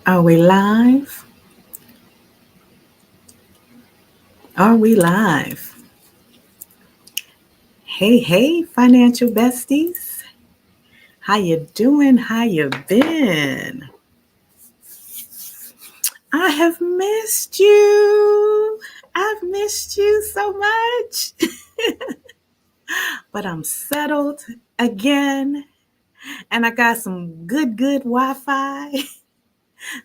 Are we live? Are we live? Hey, hey, financial besties. How you doing? How you been? I have missed you. I've missed you so much. But I'm settled again and I got some good Wi-Fi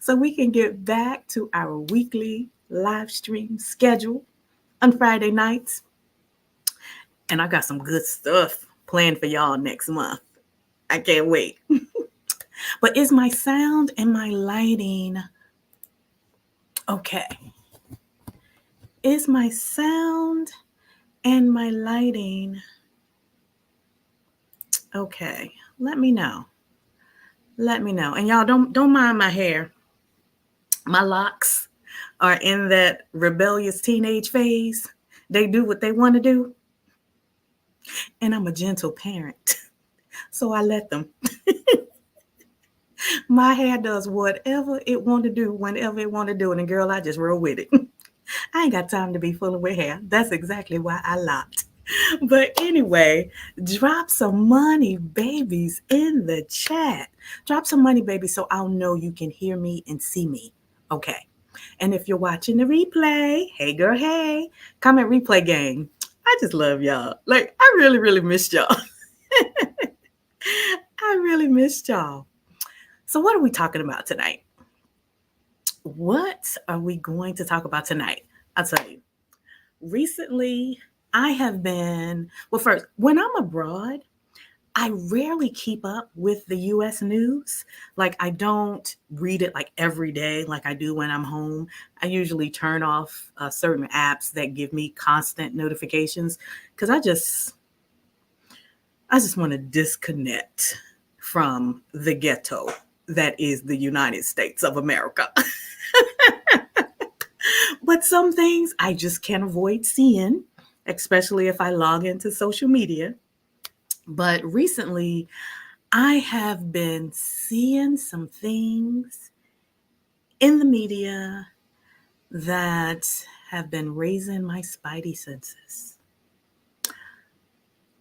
so we can get back to our weekly live stream schedule on Friday nights. And I got some good stuff planned for y'all next month. I can't wait. But is my sound and my lighting okay? Is my sound and my lighting okay? Let me know. Let me know. And y'all don't mind my hair. My locks are in that rebellious teenage phase. They do what they want to do, and I'm a gentle parent. So I let them. My hair does whatever it want to do whenever it want to do it, and girl, I just roll with it. I ain't got time to be fooling with hair. That's exactly why I locked. But anyway, drop some money, babies, in the chat. Drop some money, baby, so I'll know you can hear me and see me. Okay. And if you're watching the replay, hey girl, hey, comment replay game. I just love y'all. Like, I really missed y'all. I really missed y'all. So, what are we talking about tonight? What are we going to talk about tonight? I'll tell you. Recently, I have been, well, first, when I'm abroad, I rarely keep up with the US news. Like, I don't read it like every day like I do when I'm home. I usually turn off certain apps that give me constant notifications because I just want to disconnect from the ghetto that is the United States of America. But some things I just can't avoid seeing, especially if I log into social media. But recently, I have been seeing some things in the media that have been raising my spidey senses.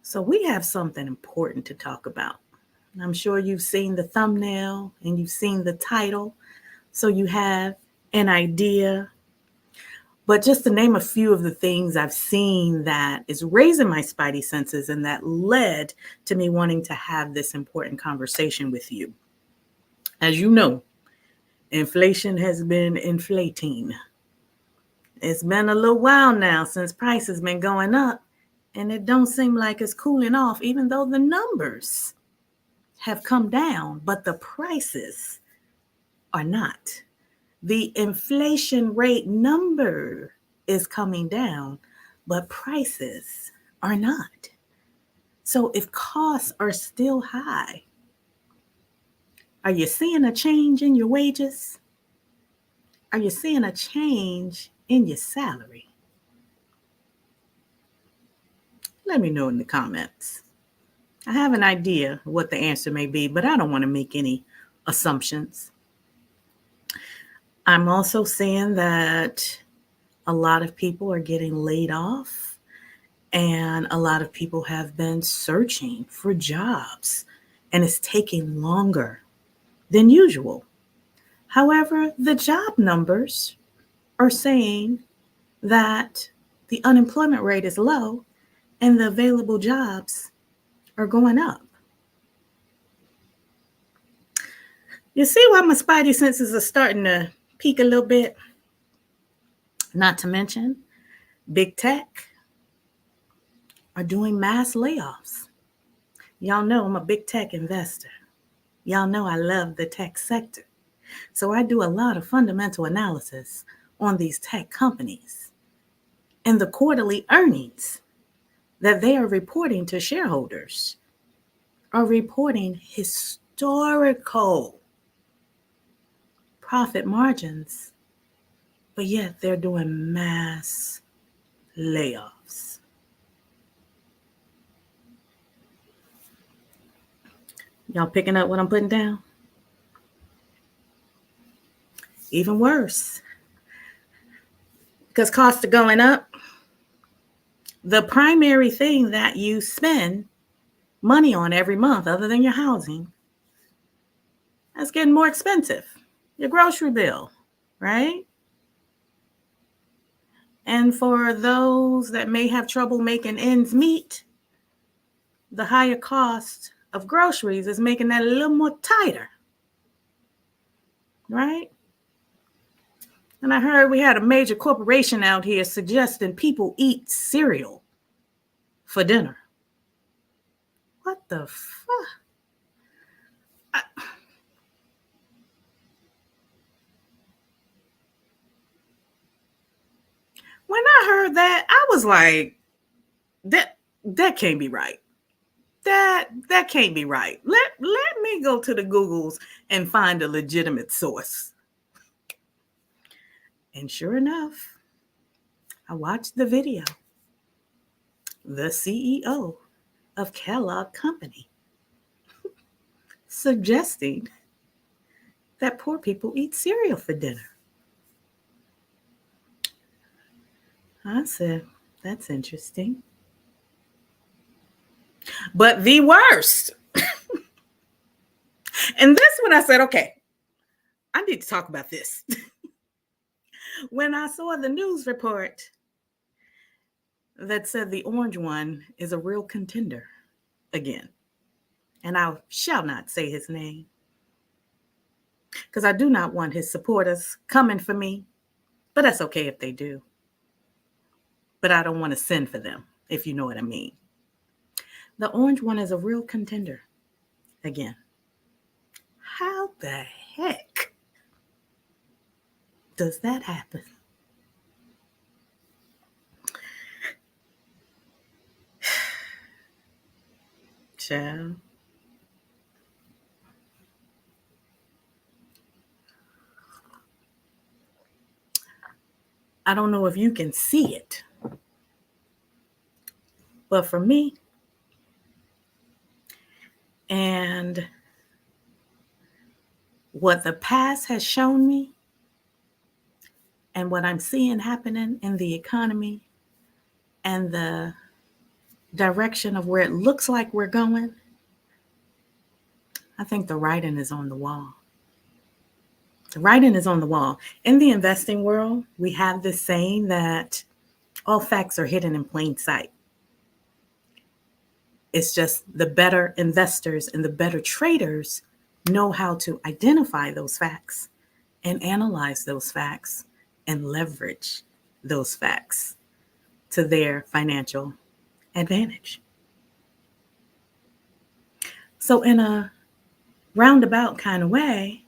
So, we have something important to talk about. I'm sure you've seen the thumbnail and you've seen the title, so you have an idea. But just to name a few of the things I've seen that is raising my spidey senses and that led to me wanting to have this important conversation with you. As you know, inflation has been inflating. It's been a little while now since prices been going up, and it don't seem like it's cooling off, even though the numbers have come down, but the prices are not. The inflation rate number is coming down, but prices are not. So if costs are still high, are you seeing a change in your wages? Are you seeing a change in your salary? Let me know in the comments. I have an idea what the answer may be, but I don't want to make any assumptions. I'm also seeing that a lot of people are getting laid off, and a lot of people have been searching for jobs, and it's taking longer than usual. However, the job numbers are saying that the unemployment rate is low and the available jobs are going up. You see why my spidey senses are starting to peak a little bit? Not to mention, big tech are doing mass layoffs. Y'all know I'm a big tech investor. Y'all know I love the tech sector. So I do a lot of fundamental analysis on these tech companies and the quarterly earnings that they are reporting to shareholders are reporting historical profit margins, but yet they're doing mass layoffs. Y'all picking up what I'm putting down? even worse, because costs are going up. The primary thing that you spend money on every month, other than your housing, that's getting more expensive. Your grocery bill, right? And for those that may have trouble making ends meet, the higher cost of groceries is making that a little more tighter, right? And I heard we had a major corporation out here suggesting people eat cereal for dinner. What the fuck? When I heard that, I was like, that can't be right. That can't be right. Let me go to the Googles and find a legitimate source. And sure enough, I watched the video. The CEO of Kellogg Company suggesting that poor people eat cereal for dinner. I said, that's interesting. But the worst, and this one I said, okay, I need to talk about this. When I saw the news report that said the orange one is a real contender again, and I shall not say his name because I do not want his supporters coming for me, but that's okay if they do. But I don't want to send for them, if you know what I mean. The orange one is a real contender again. How the heck does that happen? Child. I don't know if you can see it, but for me, and what the past has shown me, and what I'm seeing happening in the economy, and the direction of where it looks like we're going, I think the writing is on the wall. The writing is on the wall. In the investing world, we have this saying that all facts are hidden in plain sight. It's just the better investors and the better traders know how to identify those facts and analyze those facts and leverage those facts to their financial advantage. So in a roundabout kind of way,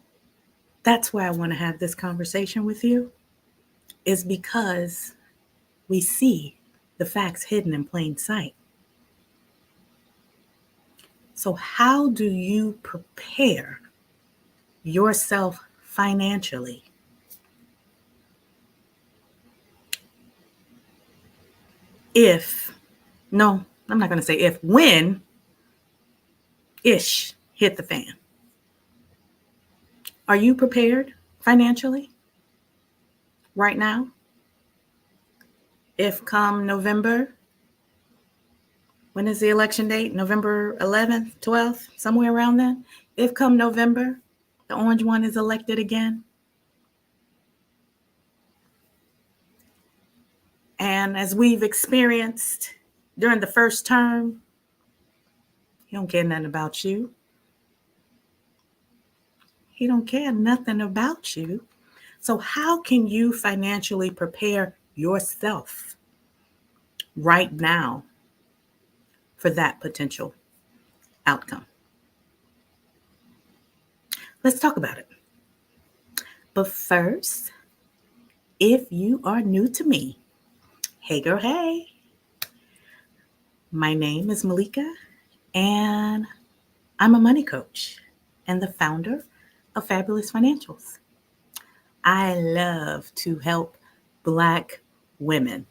that's why I want to have this conversation with you, is because we see the facts hidden in plain sight. So how do you prepare yourself financially when ish hit the fan? Are you prepared financially right now? If come November, when is the election date? November 11th, 12th, somewhere around then. If come November, the orange one is elected again. And as we've experienced during the first term, he don't care nothing about you. He don't care nothing about you. So how can you financially prepare yourself right now for that potential outcome? Let's talk about it. But first, if you are new to me, hey girl, hey. My name is Malika, and I'm a money coach and the founder of Fabulous Financials. I love to help Black women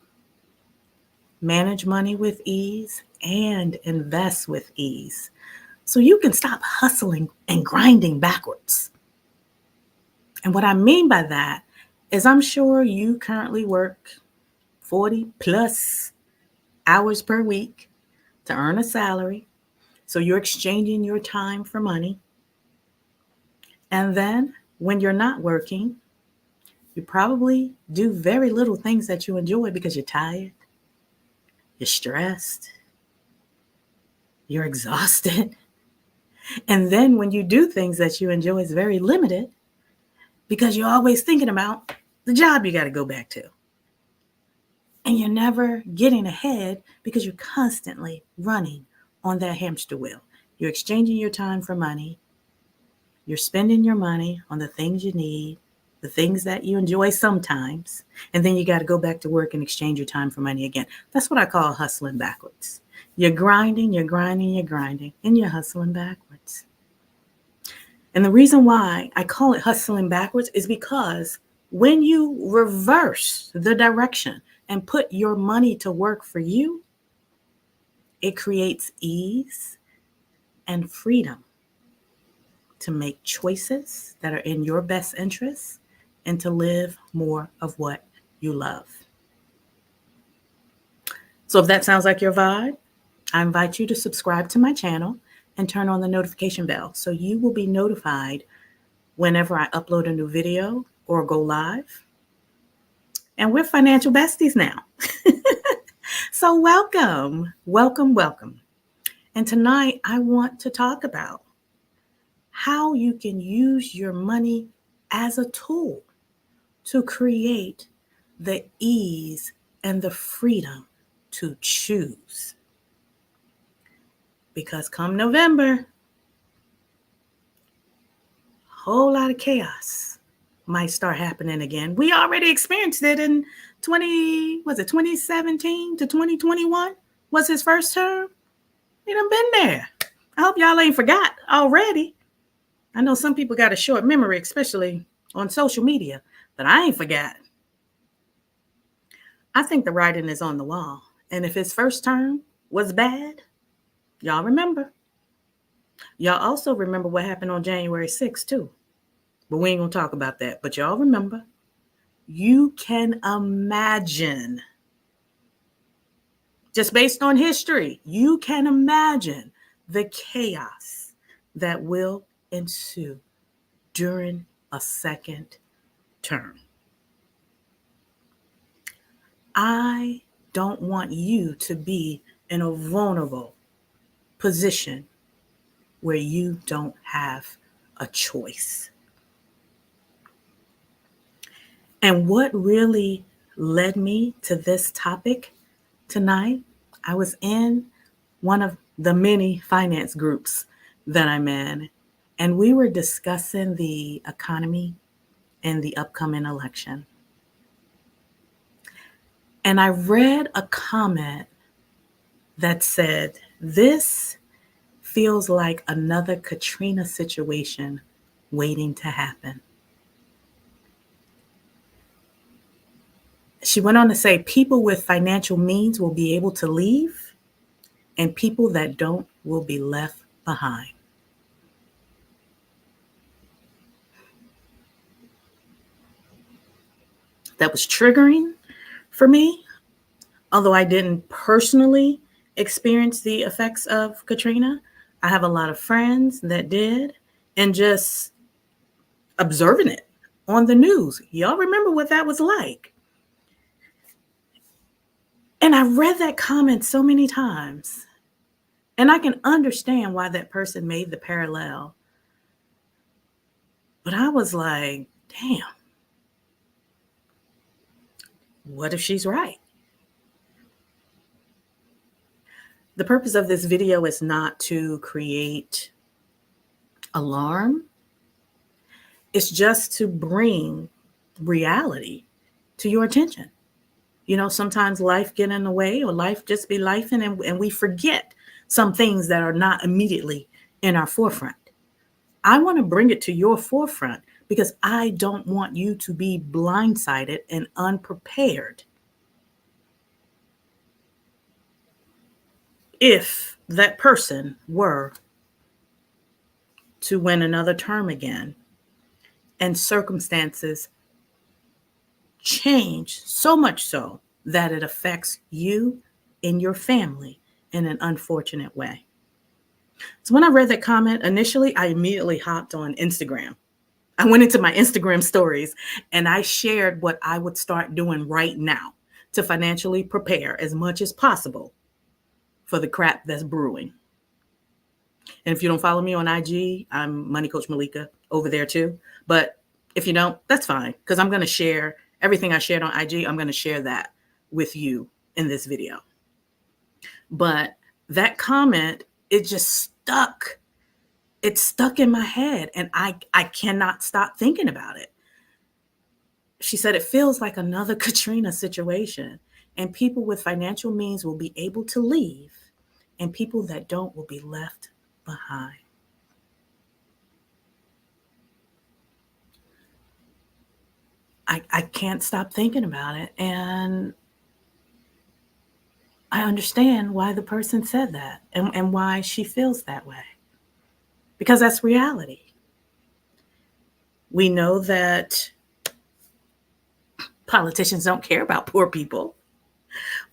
manage money with ease and invest with ease so you can stop hustling and grinding backwards. And what I mean by that is I'm sure you currently work 40 plus hours per week to earn a salary. So you're exchanging your time for money. And then when you're not working, you probably do very little things that you enjoy because you're tired, you're stressed, you're exhausted. And then when you do things that you enjoy, it's very limited because you're always thinking about the job you got to go back to. And you're never getting ahead because you're constantly running on that hamster wheel. You're exchanging your time for money. You're spending your money on the things you need, the things that you enjoy sometimes, and then you got to go back to work and exchange your time for money again. That's what I call hustling backwards. You're grinding, you're grinding, you're grinding, and you're hustling backwards. And the reason why I call it hustling backwards is because when you reverse the direction and put your money to work for you, it creates ease and freedom to make choices that are in your best interests and to live more of what you love. So if that sounds like your vibe, I invite you to subscribe to my channel and turn on the notification bell so you will be notified whenever I upload a new video or go live. And we're financial besties now. So welcome, welcome, welcome. And tonight I want to talk about how you can use your money as a tool to create the ease and the freedom to choose. Because come November, a whole lot of chaos might start happening again. We already experienced it in 2017 to 2021 was his first term. We done been there. I hope y'all ain't forgot already. I know some people got a short memory, especially on social media, but I ain't forgot. I think the writing is on the wall. And if his first term was bad, y'all remember. Y'all also remember what happened on January 6th, too. But we ain't going to talk about that. But y'all remember. You can imagine, just based on history, you can imagine the chaos that will ensue during a second term. I don't want you to be in a vulnerable position where you don't have a choice. And what really led me to this topic tonight, I was in one of the many finance groups that I'm in, and we were discussing the economy and the upcoming election. And I read a comment that said, "This feels like another Katrina situation waiting to happen." She went on to say, people with financial means will be able to leave, and people that don't will be left behind. That was triggering for me, although I didn't personally experience the effects of Katrina. I have a lot of friends that did, and just observing it on the news. Y'all remember what that was like. And I read that comment so many times, and I can understand why that person made the parallel. But I was like, damn, what if she's right? The purpose of this video is not to create alarm. It's just to bring reality to your attention. You know, sometimes life get in the way, or life just be lifing, and we forget some things that are not immediately in our forefront. I want to bring it to your forefront because I don't want you to be blindsided and unprepared if that person were to win another term again and circumstances change so much so that it affects you and your family in an unfortunate way. So when I read that comment, initially, I immediately hopped on Instagram. I went into my Instagram stories and I shared what I would start doing right now to financially prepare as much as possible for the crap that's brewing. And if you don't follow me on IG, I'm Money Coach Malika over there too. But if you don't, that's fine, because I'm going to share everything I shared on IG. I'm going to share that with you in this video. But that comment, it just stuck. It's stuck in my head and I cannot stop thinking about it. She said it feels like another Katrina situation, and people with financial means will be able to leave and people that don't will be left behind. I can't stop thinking about it, and I understand why the person said that and why she feels that way, because that's reality. We know that politicians don't care about poor people.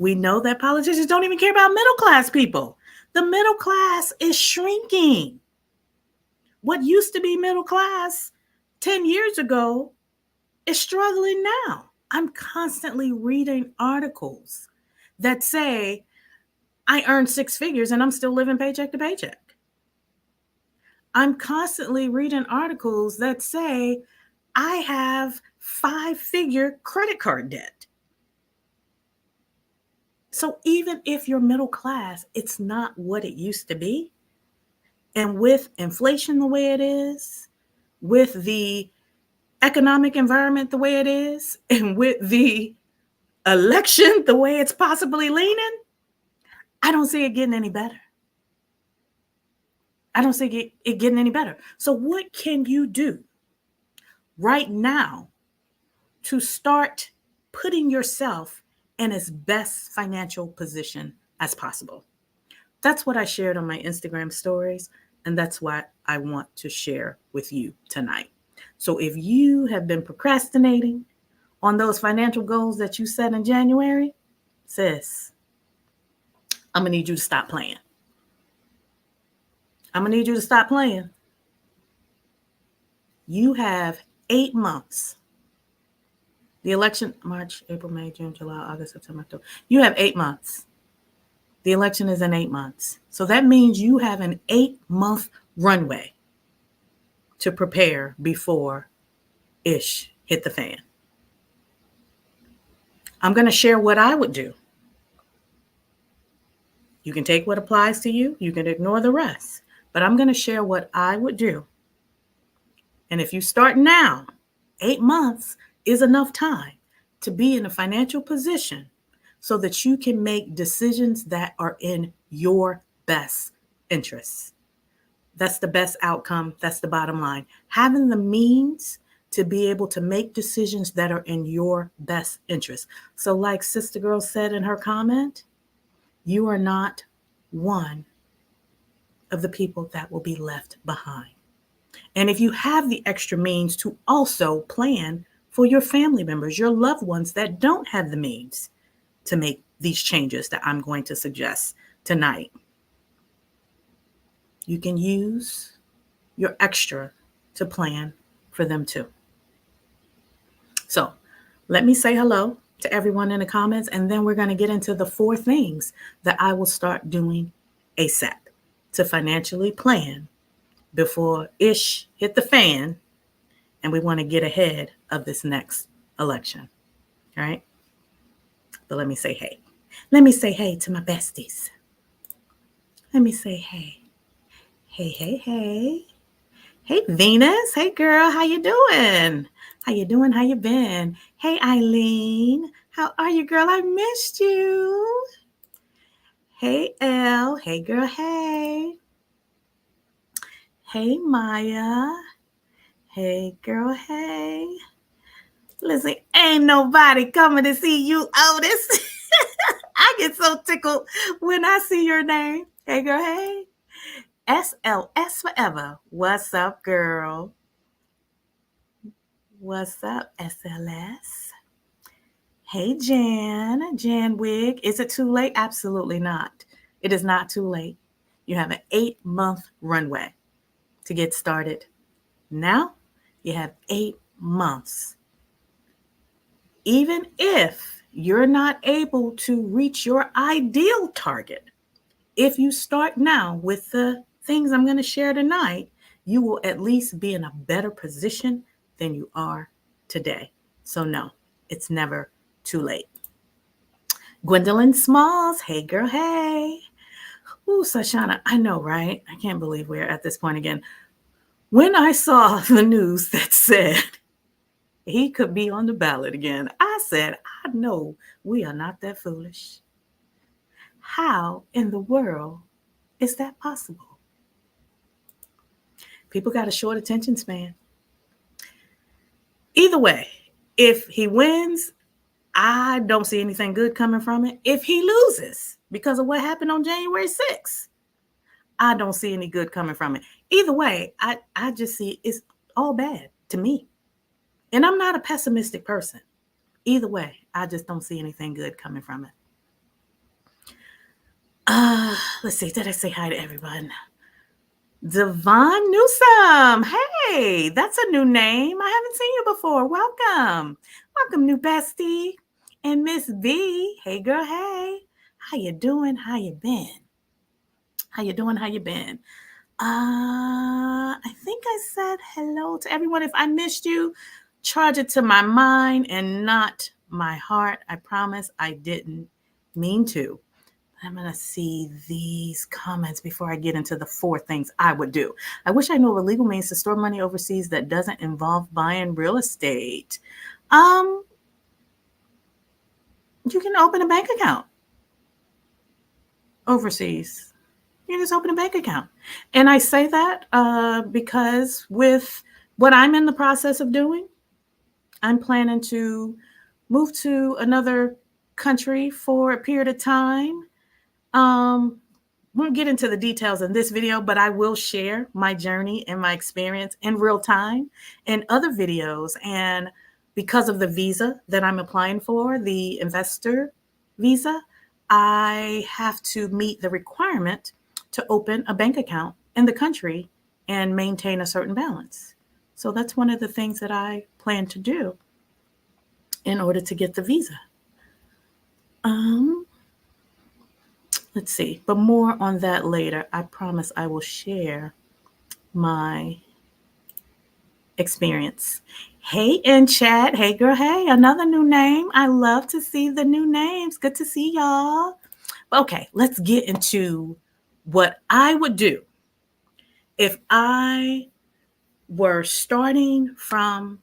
We know that politicians don't even care about middle class people. The middle class is shrinking. What used to be middle class 10 years ago is struggling now. I'm constantly reading articles that say, I earned 6 figures and I'm still living paycheck to paycheck. I'm constantly reading articles that say, I have 5-figure credit card debt. So even if you're middle class, it's not what it used to be. And with inflation the way it is, with the economic environment the way it is, and with the election the way it's possibly leaning, I don't see it getting any better. I don't see it getting any better. So what can you do right now to start putting yourself in as best financial position as possible? That's what I shared on my Instagram stories, and that's what I want to share with you tonight. So if you have been procrastinating on those financial goals that you set in January, sis, I'm going to need you to stop playing. I'm going to need you to stop playing. You have 8 months. The election, March, April, May, June, July, August, September, October. You have 8 months. The election is in 8 months. So that means you have an 8-month runway to prepare before ish hit the fan. I'm going to share what I would do. You can take what applies to you. You can ignore the rest. But I'm going to share what I would do. And if you start now, 8 months is enough time to be in a financial position so that you can make decisions that are in your best interests. That's the best outcome. That's the bottom line. Having the means to be able to make decisions that are in your best interest. So like Sister Girl said in her comment, you are not one of the people that will be left behind. And if you have the extra means to also plan for your family members, your loved ones that don't have the means to make these changes that I'm going to suggest tonight, you can use your extra to plan for them too. So let me say hello to everyone in the comments, and then we're going to get into the 4 things that I will start doing ASAP to financially plan before ish hit the fan, and we want to get ahead of this next election. All right. But let me say hey. Let me say hey to my besties. Let me say hey. Hey, hey, hey. Hey, Venus. Hey, girl. How you doing? How you doing? How you been? Hey, Eileen. How are you, girl? I missed you. Hey, Elle. Hey, girl. Hey. Hey, Maya. Hey, girl. Hey. Listen, ain't nobody coming to see you, Otis. I get so tickled when I see your name. Hey, girl. Hey. SLS forever. What's up, girl? What's up, SLS? Hey, Jan Wig. Is it too late? Absolutely not. It is not too late. You have an 8-month runway to get started. Now you have 8 months. Even if you're not able to reach your ideal target, if you start now with the things I'm going to share tonight, you will at least be in a better position than you are today. So, no, it's never too late. Gwendolyn Smalls, hey girl, hey. Ooh, Sashana, I know, right? I can't believe we're at this point again. When I saw the news that said he could be on the ballot again, I said, I know we are not that foolish. How in the world is that possible? People got a short attention span. Either way, if he wins, I don't see anything good coming from it. If he loses because of what happened on January 6th, I don't see any good coming from it. Either way, I just see it's all bad to me. And I'm not a pessimistic person. Either way, I just don't see anything good coming from it. Let's see. Did I say hi to everyone? Devon Newsome. Hey, that's a new name. I haven't seen you before. Welcome. Welcome, new bestie. And Miss V. Hey, girl. Hey. How you doing? How you been? How you doing? How you been? I think I said hello to everyone. If I missed you, charge it to my mind and not my heart. I promise I didn't mean to. I'm going to see these comments before I get into the 4 things I would do. I wish I knew of a legal means to store money overseas that doesn't involve buying real estate. You can open a bank account overseas. You just open a bank account. And I say that because with what I'm in the process of doing, I'm planning to move to another country for a period of time. Won't get into the details in this video, but I will share my journey and my experience in real time in other videos. And because of the visa that I'm applying for, the investor visa, I have to meet the requirement to open a bank account in the country and maintain a certain balance. So that's one of the things that I plan to do in order to get the visa. Let's see, but more on that later. I promise I will share my experience. Hey, in chat. Hey, girl. Hey, another new name. I love to see the new names. Good to see y'all. Okay, let's get into what I would do if I were starting from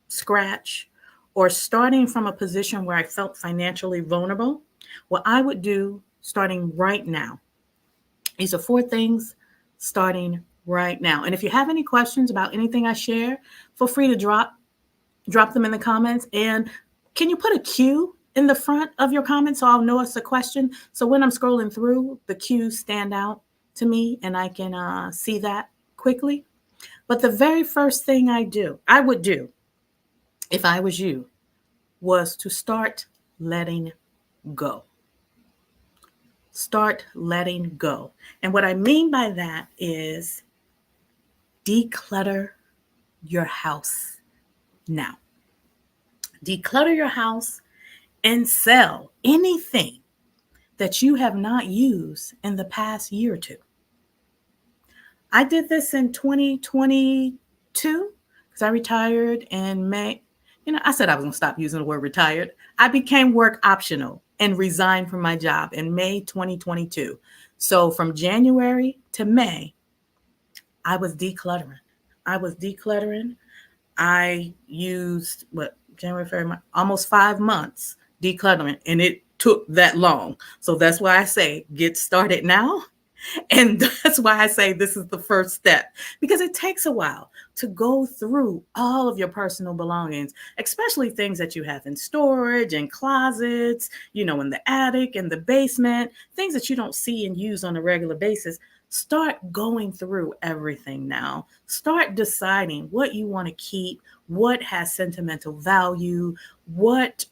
scratch or starting from a position where I felt financially vulnerable. What I would do starting right now. These are 4 things starting right now. And if you have any questions about anything I share, feel free to drop them in the comments. And can you put a Q in the front of your comments so I'll know it's a question? So when I'm scrolling through, the Q's stand out to me and I can see that quickly. But the very first thing I would do if I was you, was to start letting go. Start letting go. And what I mean by that is declutter your house now. Declutter your house and sell anything that you have not used in the past year or two. I did this in 2022 because I retired in May. I said I was going to stop using the word retired. I became work optional and resigned from my job in May 2022. So from January to May, I was decluttering. I used January, February, almost 5 months decluttering, and it took that long. So that's why I say get started now. And that's why I say this is the first step, because it takes a while to go through all of your personal belongings, especially things that you have in storage and closets, in the attic and the basement, things that you don't see and use on a regular basis. Start going through everything now. Start deciding what you want to keep, what has sentimental value, what,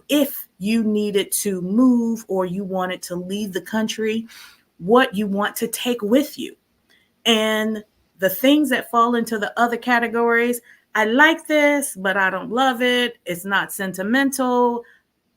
if you needed to move or you wanted to leave the country, what you want to take with you. And the things that fall into the other categories, I like this, but I don't love it. It's not sentimental.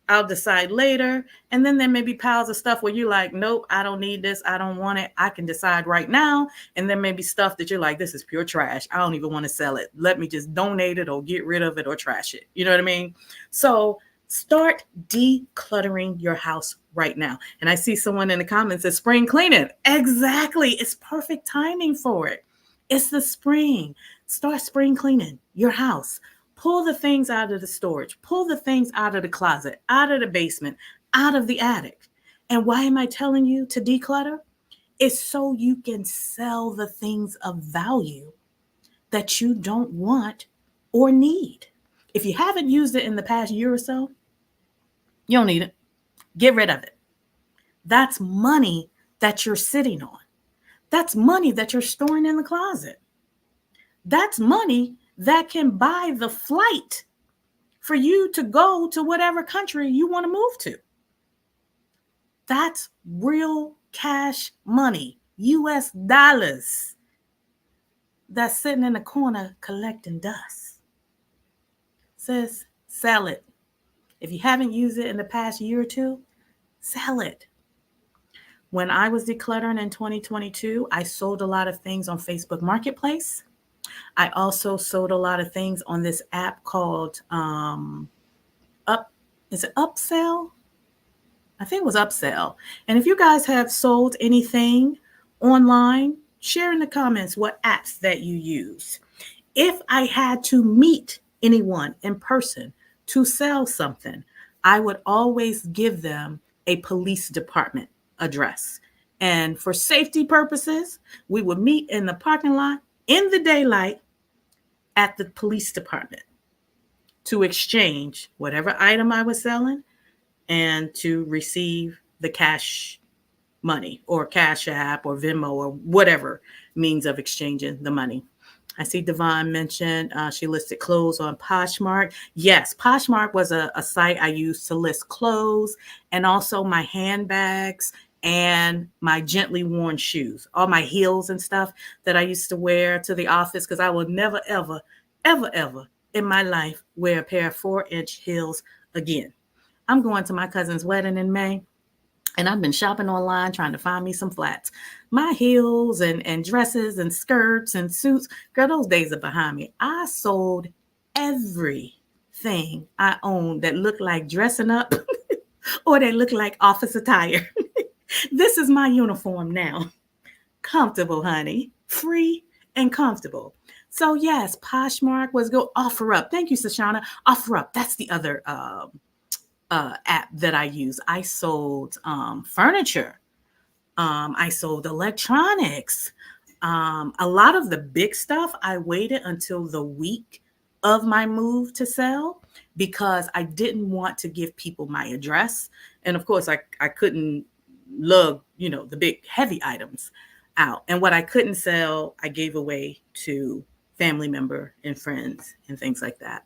I'll decide later. And then there may be piles of stuff where you're like, nope, I don't need this. I don't want it. I can decide right now. And there may be stuff that you're like, this is pure trash. I don't even want to sell it. Let me just donate it or get rid of it or trash it. You know what I mean? So start decluttering your house right now. And I see someone in the comments says spring cleaning. Exactly. It's perfect timing for it. It's the spring. Start spring cleaning your house. Pull the things out of the storage, pull the things out of the closet, out of the basement, out of the attic. And why am I telling you to declutter? It's so you can sell the things of value that you don't want or need. If you haven't used it in the past year or so, you don't need it. Get rid of it. That's money that you're sitting on. That's money that you're storing in the closet. That's money that can buy the flight for you to go to whatever country you want to move to. That's real cash money, US dollars, that's sitting in the corner collecting dust. Sis, sell it. If you haven't used it in the past year or two, sell it. When I was decluttering in 2022, I sold a lot of things on Facebook Marketplace. I also sold a lot of things on this app called is it Upsell? I think it was Upsell. And if you guys have sold anything online, share in the comments what apps that you use. If I had to meet anyone in person to sell something, I would always give them a police department address. And for safety purposes, we would meet in the parking lot in the daylight at the police department to exchange whatever item I was selling and to receive the cash money or Cash App or Venmo or whatever means of exchanging the money. I see Devon mentioned she listed clothes on Poshmark. Yes, Poshmark was a site I used to list clothes and also my handbags and my gently worn shoes, all my heels and stuff that I used to wear to the office because I will never, ever, ever, ever in my life wear a pair of 4-inch heels again. I'm going to my cousin's wedding in May. And I've been shopping online trying to find me some flats. My heels and dresses and skirts and suits, girl, those days are behind me. I sold everything I owned that looked like dressing up or that looked like office attire. This is my uniform now. Comfortable, honey. Free and comfortable. So yes, Poshmark was go OfferUp. Thank you, Sashana. OfferUp. That's the other app that I use. I sold furniture. I sold electronics. A lot of the big stuff, I waited until the week of my move to sell because I didn't want to give people my address. And of course, I couldn't lug, the big heavy items out. And what I couldn't sell, I gave away to family member and friends and things like that.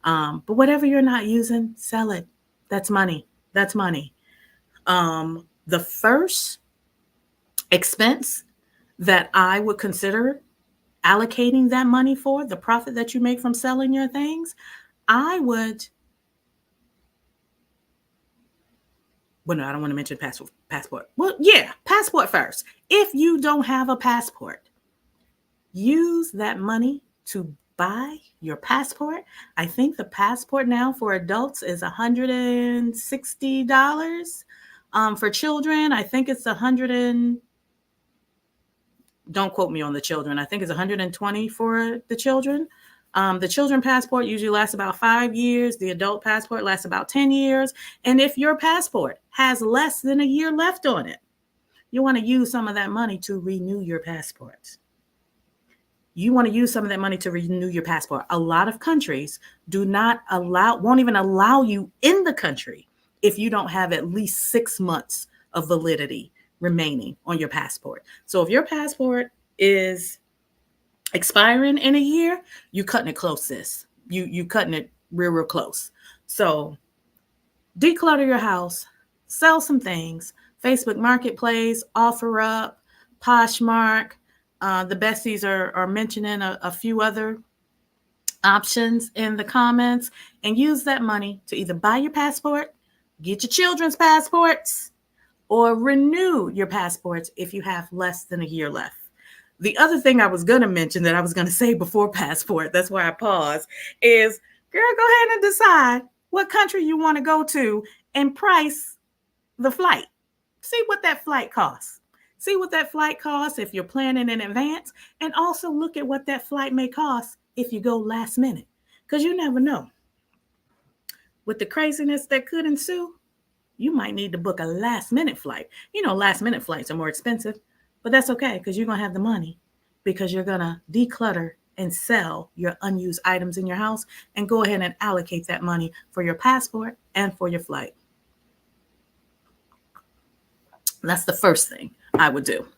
But whatever you're not using, sell it. That's money. That's money. The first expense that I would consider allocating that money for, the profit that you make from selling your things, I would, well, no, I don't want to mention passport. Well, yeah, passport first. If you don't have a passport, use that money to buy your passport. I think the passport now for adults is $160. For children, I think it's don't quote me on the children. I think it's $120 for the children. The children passport usually lasts about 5 years. The adult passport lasts about 10 years. And if your passport has less than a year left on it, you want to use some of that money to renew your passport. You want to use some of that money to renew your passport. A lot of countries won't even allow you in the country if you don't have at least 6 months of validity remaining on your passport. So if your passport is expiring in a year, you cutting it close, sis. You cutting it real close. So declutter your house, sell some things. Facebook Marketplace, OfferUp, Poshmark. The besties are mentioning a few other options in the comments, and use that money to either buy your passport, get your children's passports, or renew your passports if you have less than a year left. The other thing I was going to mention that I was going to say before passport, that's why I paused, is girl, go ahead and decide what country you want to go to and price the flight. See what that flight costs. See what that flight costs if you're planning in advance, and also look at what that flight may cost if you go last minute, because you never know. With the craziness that could ensue, you might need to book a last minute flight. You know, last minute flights are more expensive, but that's okay because you're going to have the money, because you're going to declutter and sell your unused items in your house and go ahead and allocate that money for your passport and for your flight. That's the first thing I would do.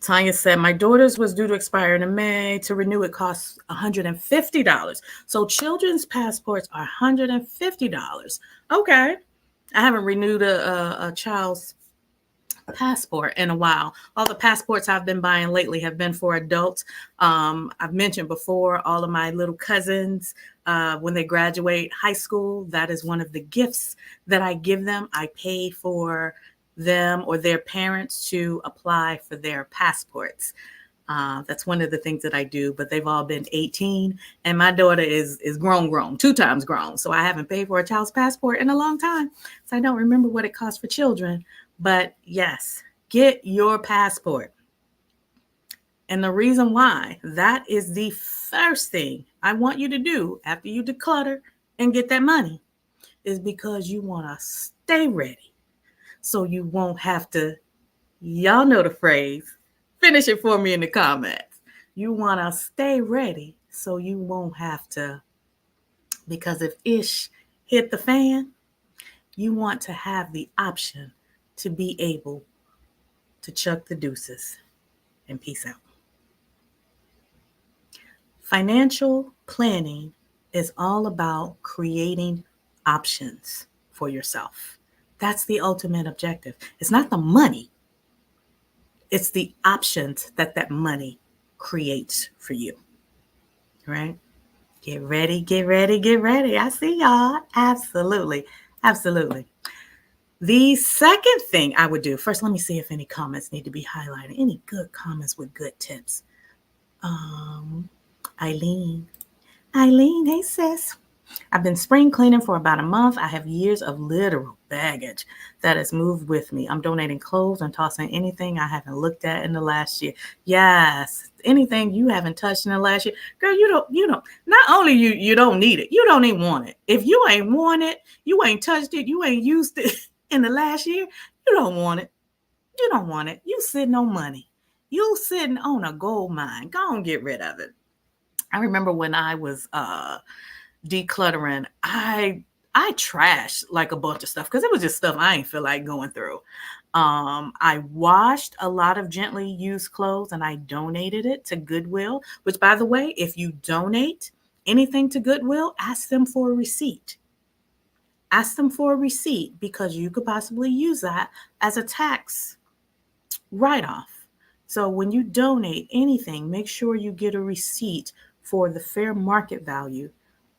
Tanya said, my daughter's was due to expire in May. To renew, it costs $150. So children's passports are $150. Okay. I haven't renewed a child's passport in a while. All the passports I've been buying lately have been for adults. I've mentioned before, all of my little cousins, when they graduate high school, that is one of the gifts that I give them. I pay for them or their parents to apply for their passports. That's one of the things that I do, but they've all been 18, and my daughter is grown, 2 times grown. So I haven't paid for a child's passport in a long time. So I don't remember what it costs for children, but yes, get your passport. And the reason why that is the first thing I want you to do after you declutter and get that money is because you want to stay ready. So you won't have to, y'all know the phrase, finish it for me in the comments. You want to stay ready so you won't have to, because if ish hit the fan, you want to have the option to be able to chuck the deuces and peace out. Financial planning is all about creating options for yourself. That's the ultimate objective. It's not the money. It's the options that money creates for you, right? Get ready, get ready, get ready. I see y'all. Absolutely, absolutely. The second thing I would do, first, let me see if any comments need to be highlighted. Any good comments with good tips? Eileen, hey sis. I've been spring cleaning for about a month. I have years of literal baggage that has moved with me. I'm donating clothes and tossing anything I haven't looked at in the last year. Yes, anything you haven't touched in the last year. Girl, you don't, not only you don't need it, you don't even want it. If you ain't worn it, you ain't touched it, you ain't used it in the last year, you don't want it. You don't want it. You sitting on money. You sitting on a gold mine. Go on, get rid of it. I remember when I was decluttering, I trashed like a bunch of stuff because it was just stuff I ain't feel like going through. I washed a lot of gently used clothes and I donated it to Goodwill, which, by the way, if you donate anything to Goodwill, ask them for a receipt. Ask them for a receipt because you could possibly use that as a tax write-off. So when you donate anything, make sure you get a receipt for the fair market value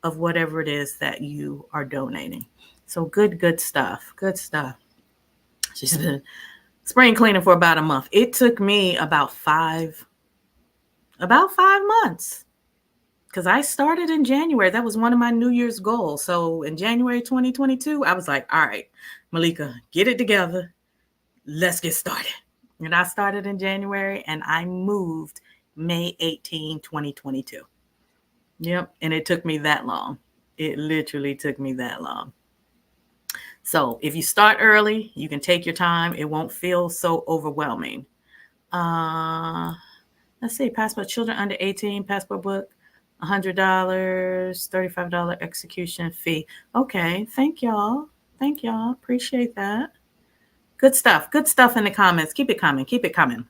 of whatever it is that you are donating. So good stuff. Good stuff. She's been spring cleaning for about a month. It took me about 5 months because I started in January. That was one of my New Year's goals. So in January 2022, I was like, all right, Malika, get it together. Let's get started. And I started in January and I moved May 18, 2022. Yep. And it took me that long. It literally took me that long. So if you start early, you can take your time. It won't feel so overwhelming. Let's see. Passport, children under 18, passport book, $100, $35 execution fee. Okay. Thank y'all. Appreciate that. Good stuff. Good stuff in the comments. Keep it coming. Keep it coming.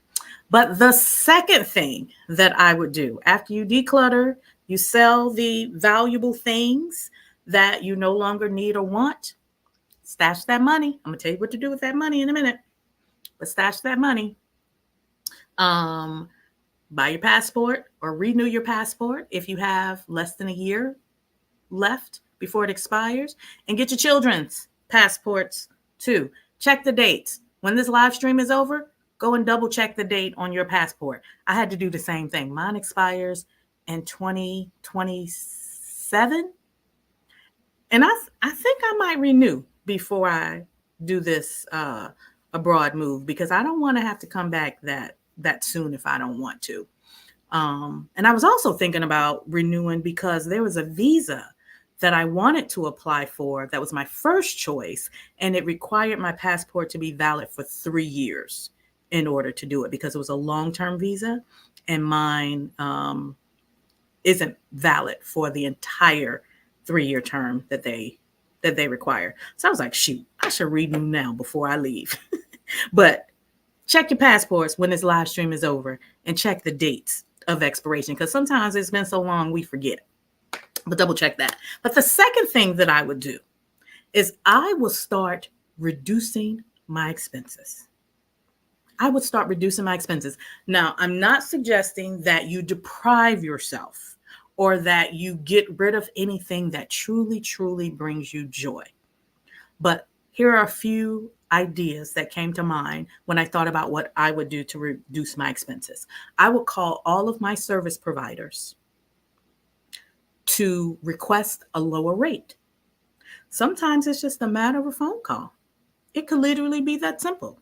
But the second thing that I would do after you declutter, you sell the valuable things that you no longer need or want, stash that money. I'm going to tell you what to do with that money in a minute, but stash that money. Buy your passport or renew your passport if you have less than a year left before it expires, and get your children's passports too. Check the dates. When this live stream is over, go and double check the date on your passport. I had to do the same thing. Mine expires in 2027. And I think I might renew before I do this abroad move, because I don't want to have to come back that soon if I don't want to. And I was also thinking about renewing because there was a visa that I wanted to apply for. That was my first choice. And it required my passport to be valid for 3 years in order to do it, because it was a long-term visa and mine isn't valid for the entire 3-year term that they require. So I was like, shoot, I should renew now before I leave. But check your passports when this live stream is over and check the dates of expiration, because sometimes it's been so long we forget. But double check that. But the second thing that I would do is I will start reducing my expenses. I would start reducing my expenses. Now, I'm not suggesting that you deprive yourself or that you get rid of anything that truly, truly brings you joy. But here are a few ideas that came to mind when I thought about what I would do to reduce my expenses. I would call all of my service providers to request a lower rate. Sometimes it's just a matter of a phone call. It could literally be that simple.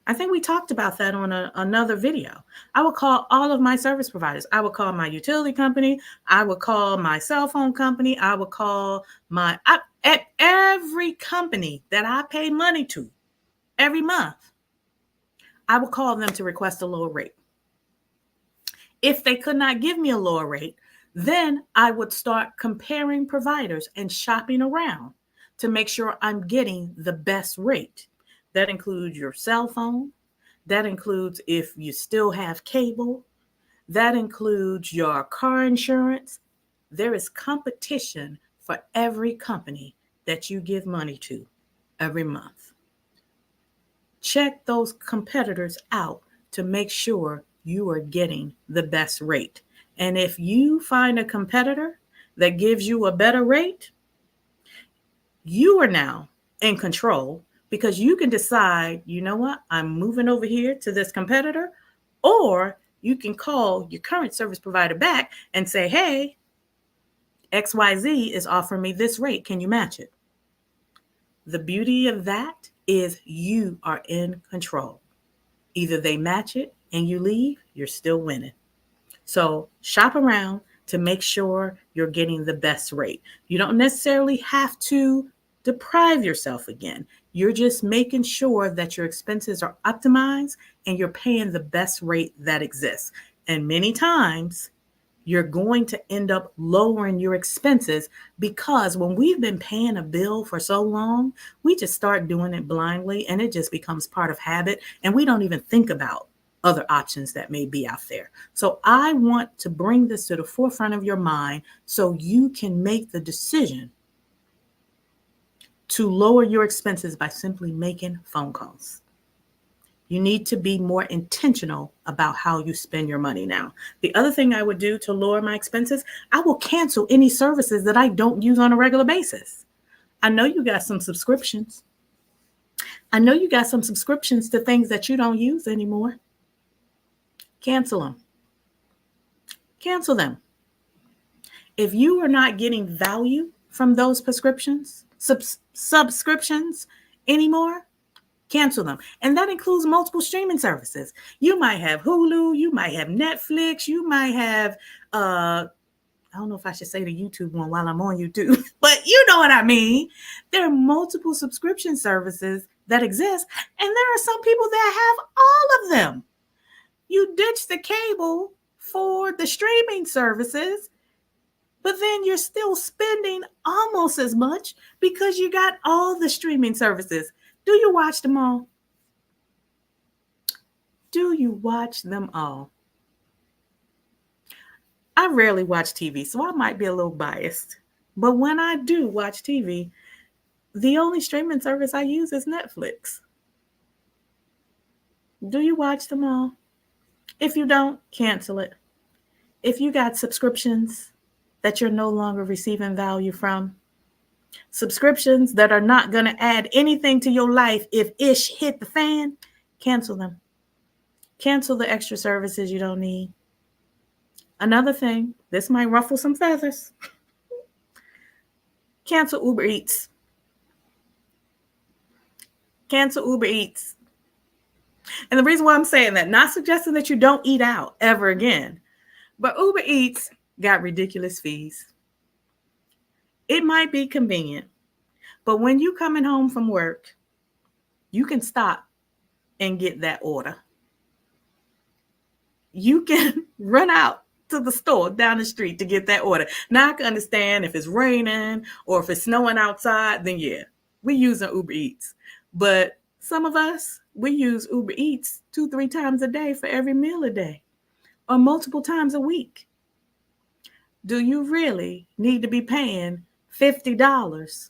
I think we talked about that on another video. I would call all of my service providers. I would call my utility company. I would call my cell phone company. I would call every company that I pay money to every month. I would call them to request a lower rate. If they could not give me a lower rate, then I would start comparing providers and shopping around to make sure I'm getting the best rate. That includes your cell phone. That includes if you still have cable. That includes your car insurance. There is competition for every company that you give money to every month. Check those competitors out to make sure you are getting the best rate. And if you find a competitor that gives you a better rate, you are now in control, because you can decide, you know what, I'm moving over here to this competitor, or you can call your current service provider back and say, hey, XYZ is offering me this rate. Can you match it? The beauty of that is you are in control. Either they match it and you leave, you're still winning. So shop around to make sure you're getting the best rate. You don't necessarily have to deprive yourself again. You're just making sure that your expenses are optimized and you're paying the best rate that exists. And many times you're going to end up lowering your expenses, because when we've been paying a bill for so long, we just start doing it blindly and it just becomes part of habit, and we don't even think about other options that may be out there. So I want to bring this to the forefront of your mind so you can make the decision to lower your expenses by simply making phone calls. You need to be more intentional about how you spend your money now. The other thing I would do to lower my expenses, I will cancel any services that I don't use on a regular basis. I know you got some subscriptions. I know you got some subscriptions to things that you don't use anymore. Cancel them. Cancel them. If you are not getting value from those subscriptions anymore, cancel them. And that includes multiple streaming services. You might have Hulu, you might have Netflix, you might have, I don't know if I should say the YouTube one while I'm on YouTube, but you know what I mean. There are multiple subscription services that exist, and there are some people that have all of them. You ditch the cable for the streaming services, but then you're still spending almost as much because you got all the streaming services. Do you watch them all? Do you watch them all? I rarely watch TV, so I might be a little biased. But when I do watch TV, the only streaming service I use is Netflix. Do you watch them all? If you don't, cancel it. If you got subscriptions that you're no longer receiving value from, subscriptions that are not going to add anything to your life if ish hit the fan, cancel them. Cancel the extra services you don't need. Another thing, this might ruffle some feathers. Cancel Uber Eats. Cancel Uber Eats. And the reason why I'm saying that, not suggesting that you don't eat out ever again, but Uber Eats got ridiculous fees. It might be convenient, but when you coming home from work, you can stop and get that order. You can run out to the store down the street to get that order. Now I can understand if it's raining or if it's snowing outside, then yeah, we using Uber Eats. But some of us, we use Uber Eats 2-3 times a day for every meal a day or multiple times a week. Do you really need to be paying $50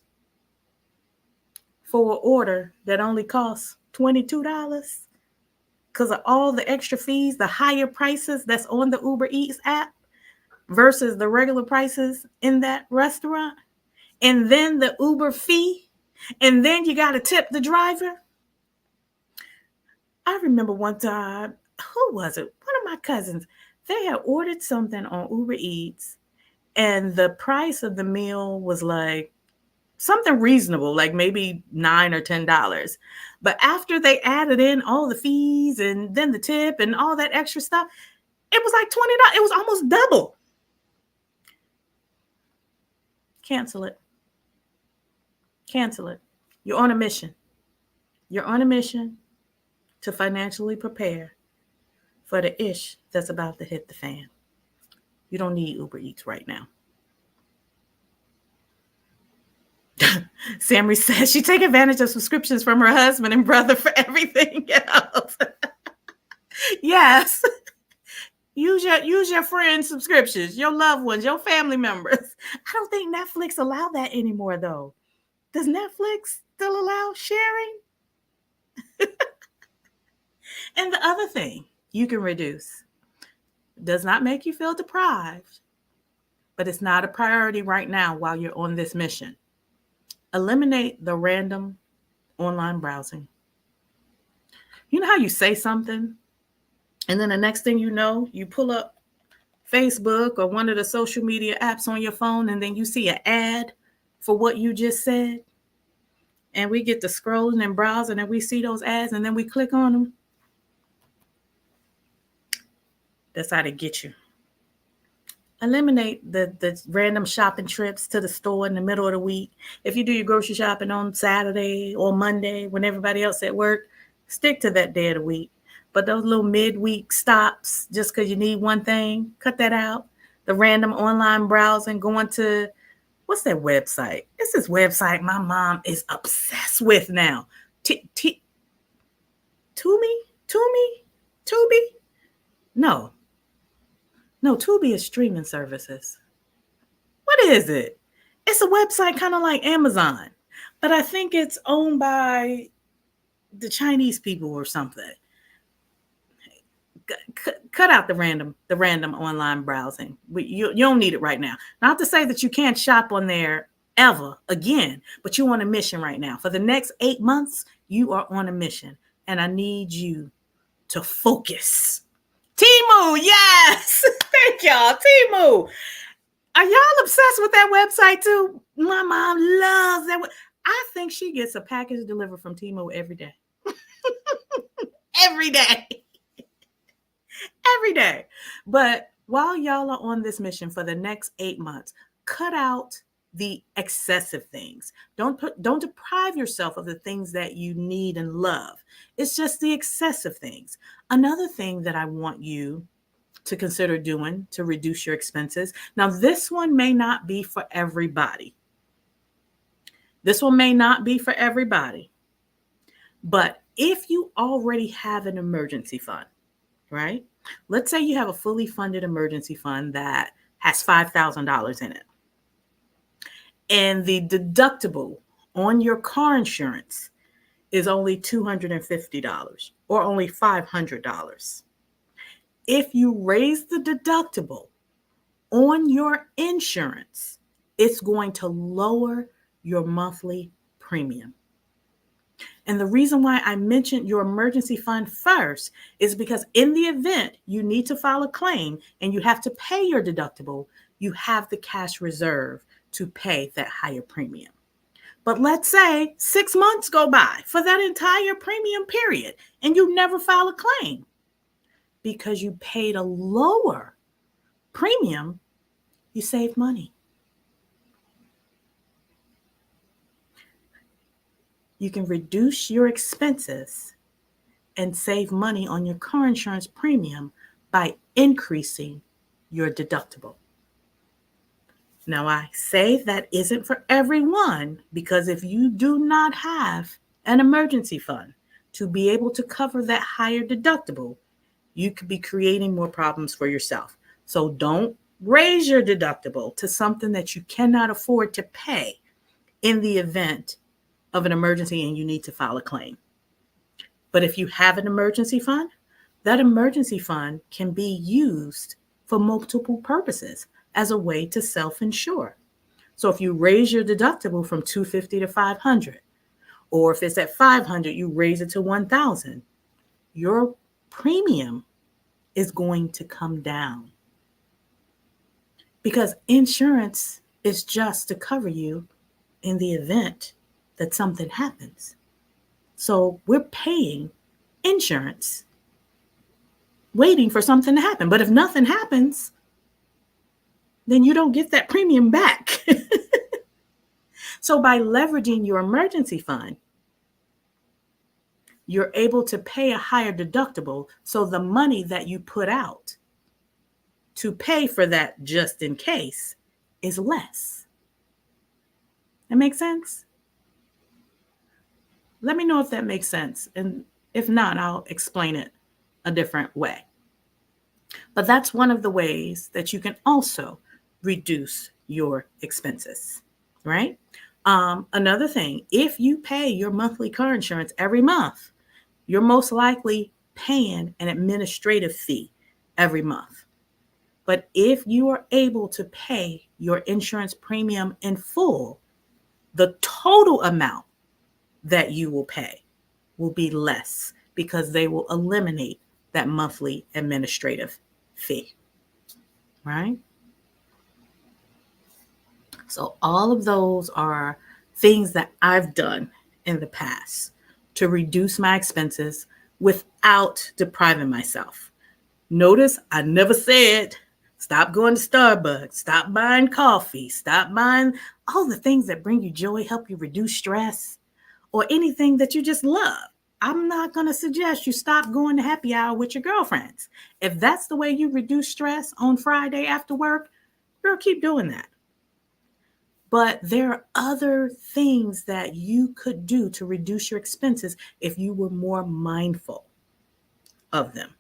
for an order that only costs $22? Because of all the extra fees, the higher prices that's on the Uber Eats app versus the regular prices in that restaurant, and then the Uber fee, and then you got to tip the driver. I remember one time, who was it? One of my cousins, they had ordered something on Uber Eats, and the price of the meal was like something reasonable, like maybe $9 or $10. But after they added in all the fees and then the tip and all that extra stuff, it was like $20. It was almost double. Cancel it. Cancel it. You're on a mission. You're on a mission to financially prepare for the ish that's about to hit the fan. You don't need Uber Eats right now. Sammy says she take advantage of subscriptions from her husband and brother for everything else. Yes. Use your friends' subscriptions, your loved ones, your family members. I don't think Netflix allow that anymore, though. Does Netflix still allow sharing? And the other thing you can reduce does not make you feel deprived, but it's not a priority right now while you're on this mission. Eliminate the random online browsing. You know how you say something, and then the next thing you know, you pull up Facebook or one of the social media apps on your phone, and then you see an ad for what you just said. And we get to scrolling and browsing, and we see those ads, and then we click on them. That's how they get you. Eliminate the random shopping trips to the store in the middle of the week. If you do your grocery shopping on Saturday or Monday when everybody else at work, stick to that day of the week. But those little midweek stops, just because you need one thing, cut that out. The random online browsing, going to, what's that website? It's this website my mom is obsessed with now. Tubi? No, Tubi is streaming services. What is it? It's a website kind of like Amazon, but I think it's owned by the Chinese people or something. Cut out the random online browsing. You don't need it right now. Not to say that you can't shop on there ever again, but you're on a mission right now. For the next 8 months, you are on a mission, and I need you to focus. Temu, yes. Thank y'all, Temu. Are y'all obsessed with that website too? My mom loves that. I think she gets a package delivered from Temu every day. Every day. Every day. But while y'all are on this mission for the next 8 months, cut out the excessive things. Don't deprive yourself of the things that you need and love. It's just the excessive things. Another thing that I want you to consider doing to reduce your expenses. Now, this one may not be for everybody. But if you already have an emergency fund, right? Let's say you have a fully funded emergency fund that has $5,000 in it, and the deductible on your car insurance is only $250 or only $500. If you raise the deductible on your insurance, it's going to lower your monthly premium. And the reason why I mentioned your emergency fund first is because in the event you need to file a claim and you have to pay your deductible, you have the cash reserve to pay that higher premium. But let's say 6 months go by for that entire premium period and you never file a claim because you paid a lower premium, you save money. You can reduce your expenses and save money on your car insurance premium by increasing your deductible. Now, I say that isn't for everyone, because if you do not have an emergency fund to be able to cover that higher deductible, you could be creating more problems for yourself. So don't raise your deductible to something that you cannot afford to pay in the event of an emergency and you need to file a claim. But if you have an emergency fund, that emergency fund can be used for multiple purposes as a way to self-insure. So if you raise your deductible from $250 to $500, or if it's at $500, you raise it to $1,000, your premium is going to come down. Because insurance is just to cover you in the event that something happens. So we're paying insurance, waiting for something to happen. But if nothing happens, then you don't get that premium back. So by leveraging your emergency fund, you're able to pay a higher deductible. So the money that you put out to pay for that just in case is less. That makes sense? Let me know if that makes sense. And if not, I'll explain it a different way. But that's one of the ways that you can also reduce your expenses, right? Another thing, if you pay your monthly car insurance every month, you're most likely paying an administrative fee every month. But if you are able to pay your insurance premium in full, the total amount that you will pay will be less because they will eliminate that monthly administrative fee, right? So all of those are things that I've done in the past to reduce my expenses without depriving myself. Notice I never said, stop going to Starbucks, stop buying coffee, stop buying all the things that bring you joy, help you reduce stress, or anything that you just love. I'm not going to suggest you stop going to happy hour with your girlfriends. If that's the way you reduce stress on Friday after work, girl, keep doing that. But there are other things that you could do to reduce your expenses if you were more mindful of them,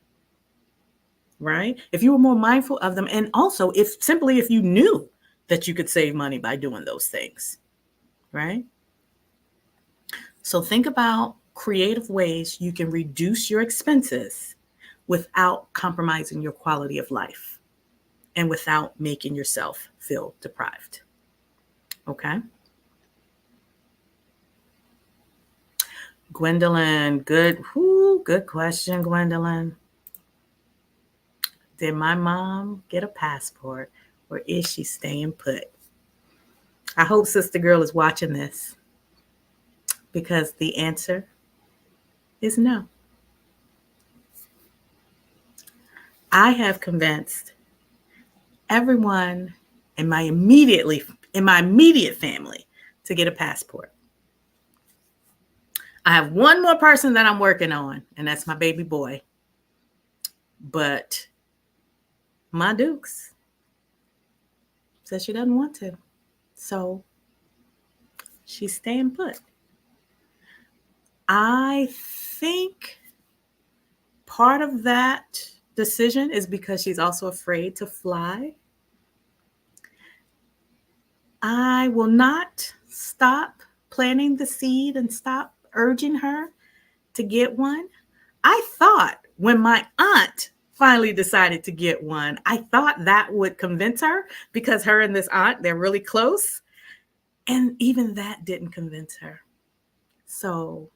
right? If you were more mindful of them, and also if you knew that you could save money by doing those things, right? So think about creative ways you can reduce your expenses without compromising your quality of life and without making yourself feel deprived. Okay. Gwendolyn, good question, Gwendolyn. Did my mom get a passport or is she staying put? I hope Sister Girl is watching this because the answer is no. I have convinced everyone in my immediate family to get a passport. I have one more person that I'm working on, and that's my baby boy. But my Dukes says she doesn't want to. So she's staying put. I think part of that decision is because she's also afraid to fly. I will not stop planting the seed and stop urging her to get one. I thought when my aunt finally decided to get one, I thought that would convince her because her and this aunt, they're really close. And even that didn't convince her. So,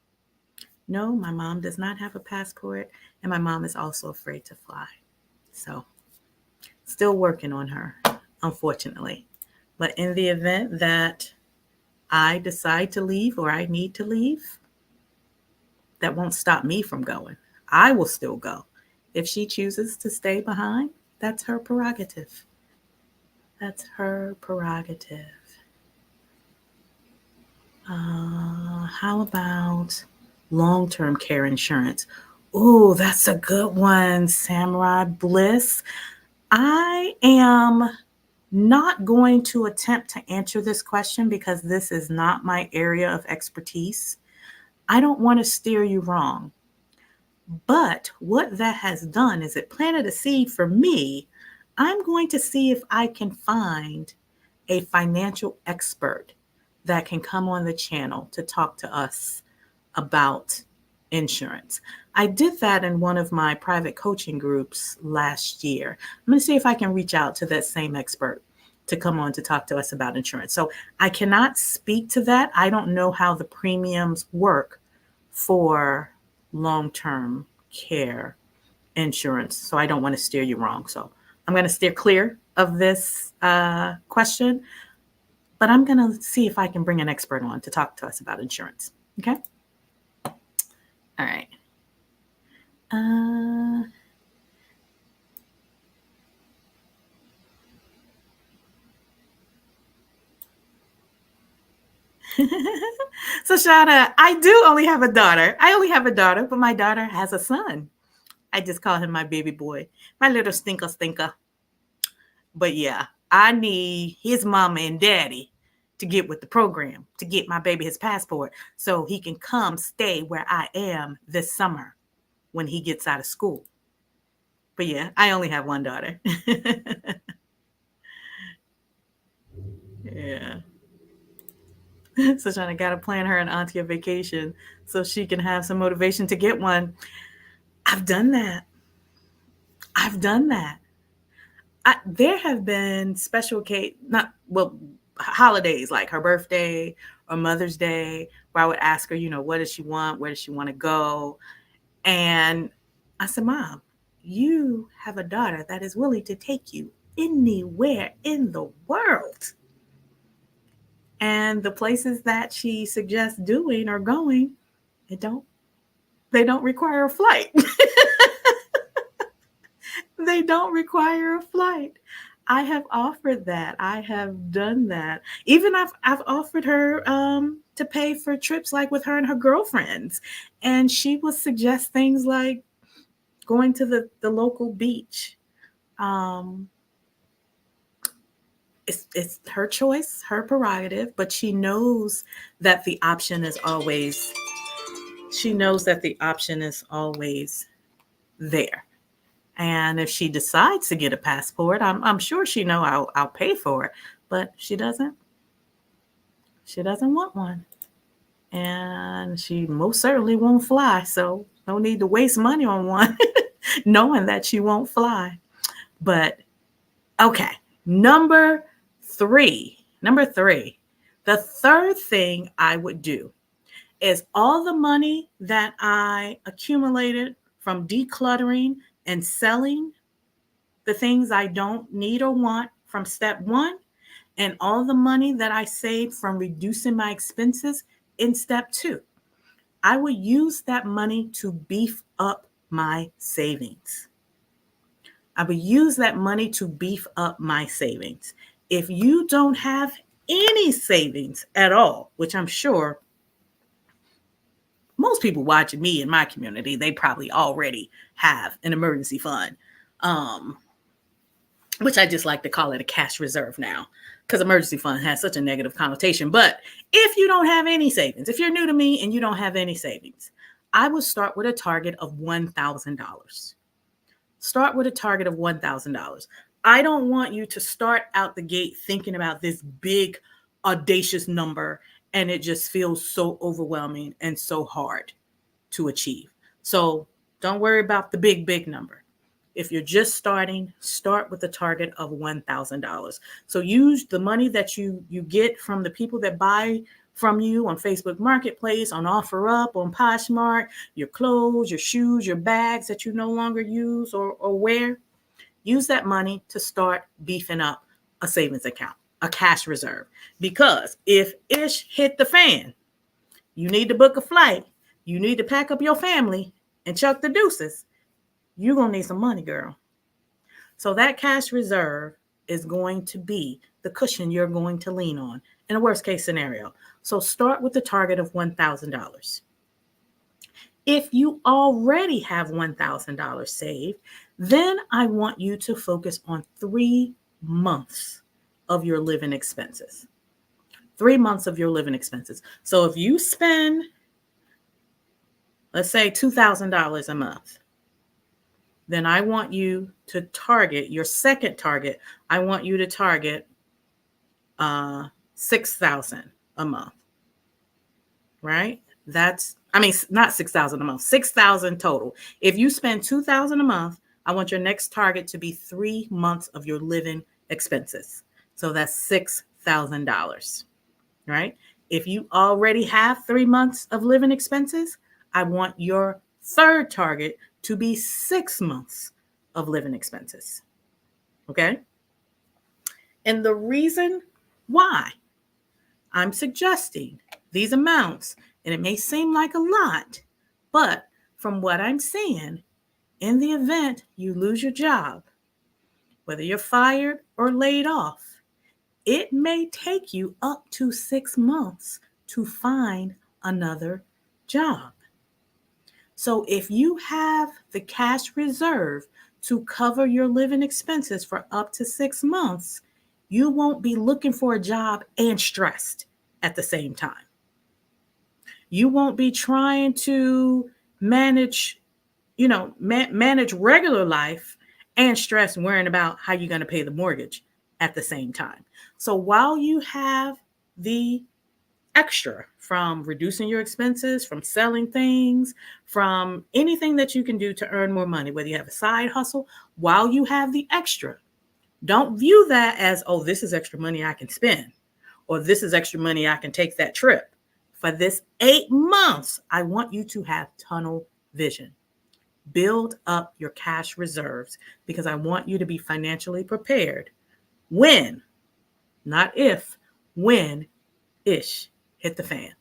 no, my mom does not have a passport, and my mom is also afraid to fly. So, still working on her, unfortunately. But in the event that I decide to leave or I need to leave, that won't stop me from going. I will still go. If she chooses to stay behind, that's her prerogative. That's her prerogative. How about long-term care insurance? Oh, that's a good one, Samurai Bliss. I am not going to attempt to answer this question because this is not my area of expertise. I don't want to steer you wrong. But what that has done is it planted a seed for me. I'm going to see if I can find a financial expert that can come on the channel to talk to us about insurance. I did that in one of my private coaching groups last year. I'm going to see if I can reach out to that same expert to come on to talk to us about insurance. So I cannot speak to that. I don't know how the premiums work for long-term care insurance. So I don't want to steer you wrong. So I'm going to steer clear of this question, but I'm going to see if I can bring an expert on to talk to us about insurance. Okay. All right. So Shauna, I do only have a daughter. I only have a daughter, but my daughter has a son. I just call him my baby boy, my little stinker. But yeah, I need his mama and daddy to get with the program, to get my baby his passport so he can come stay where I am this summer when he gets out of school. But yeah, I only have one daughter. Yeah. So Shauna got to plan her and auntie a vacation so she can have some motivation to get one. I've done that. There have been special holidays like her birthday or Mother's Day where I would ask her, what does she want? Where does she want to go? And I said, Mom, you have a daughter that is willing to take you anywhere in the world. And the places that she suggests doing or going, they don't require a flight. They don't require a flight. I have offered that. I have done that. Even I've offered her to pay for trips like with her and her girlfriends. And she would suggest things like going to the local beach. It's her choice, her prerogative, but she knows that the option is always there. And if she decides to get a passport, I'm sure she know I'll pay for it, but she doesn't want one. And she most certainly won't fly. So no need to waste money on one knowing that she won't fly. But okay. Number three, the third thing I would do is all the money that I accumulated from decluttering and selling the things I don't need or want from step one, and all the money that I saved from reducing my expenses in step two. I would use that money to beef up my savings. If you don't have any savings at all, which I'm sure most people watching me in my community, they probably already have an emergency fund, which I just like to call it a cash reserve now. because emergency fund has such a negative connotation. But if you don't have any savings, if you're new to me and you don't have any savings, I would start with a target of $1,000. Start with a target of $1,000. I don't want you to start out the gate thinking about this big, audacious number, and it just feels so overwhelming and so hard to achieve. So don't worry about the big number. If you're just starting, start with a target of $1,000. So use the money that you get from the people that buy from you on Facebook Marketplace, on OfferUp, on Poshmark, your clothes, your shoes, your bags that you no longer use or wear. Use that money to start beefing up a savings account, a cash reserve. Because if ish hit the fan, you need to book a flight, you need to pack up your family and chuck the deuces, you're going to need some money, girl. So that cash reserve is going to be the cushion you're going to lean on in a worst case scenario. So start with the target of $1,000. If you already have $1,000 saved, then I want you to focus on 3 months of your living expenses. 3 months of your living expenses. So if you spend, let's say, $2,000 a month, then I want you to target your second target. I want you to target $6,000 a month, right? Not $6,000 a month, $6,000 total. If you spend $2,000 a month, I want your next target to be 3 months of your living expenses. So that's $6,000, right? If you already have 3 months of living expenses, I want your third target to be 6 months of living expenses. Okay? And the reason why I'm suggesting these amounts, and it may seem like a lot, but from what I'm seeing, in the event you lose your job, whether you're fired or laid off, it may take you up to 6 months to find another job. So if you have the cash reserve to cover your living expenses for up to 6 months, you won't be looking for a job and stressed at the same time. You won't be trying to manage regular life and stress worrying about how you're going to pay the mortgage at the same time. So while you have the extra from reducing your expenses, from selling things, from anything that you can do to earn more money, whether you have a side hustle, while you have the extra, don't view that as, oh, this is extra money I can spend, or this is extra money I can take that trip. For this 8 months, I want you to have tunnel vision. Build up your cash reserves because I want you to be financially prepared when, not if, when ish hit the fan.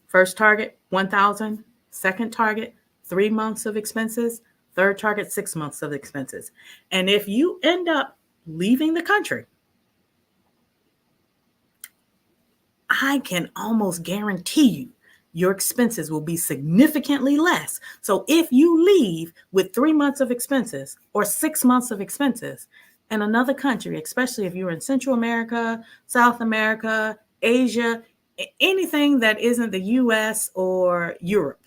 First target, 1,000. Second target, 3 months of expenses. Third target, 6 months of expenses. And if you end up leaving the country, I can almost guarantee you your expenses will be significantly less. So if you leave with 3 months of expenses or 6 months of expenses in another country, especially if you're in Central America, South America, Asia, anything that isn't the US or Europe,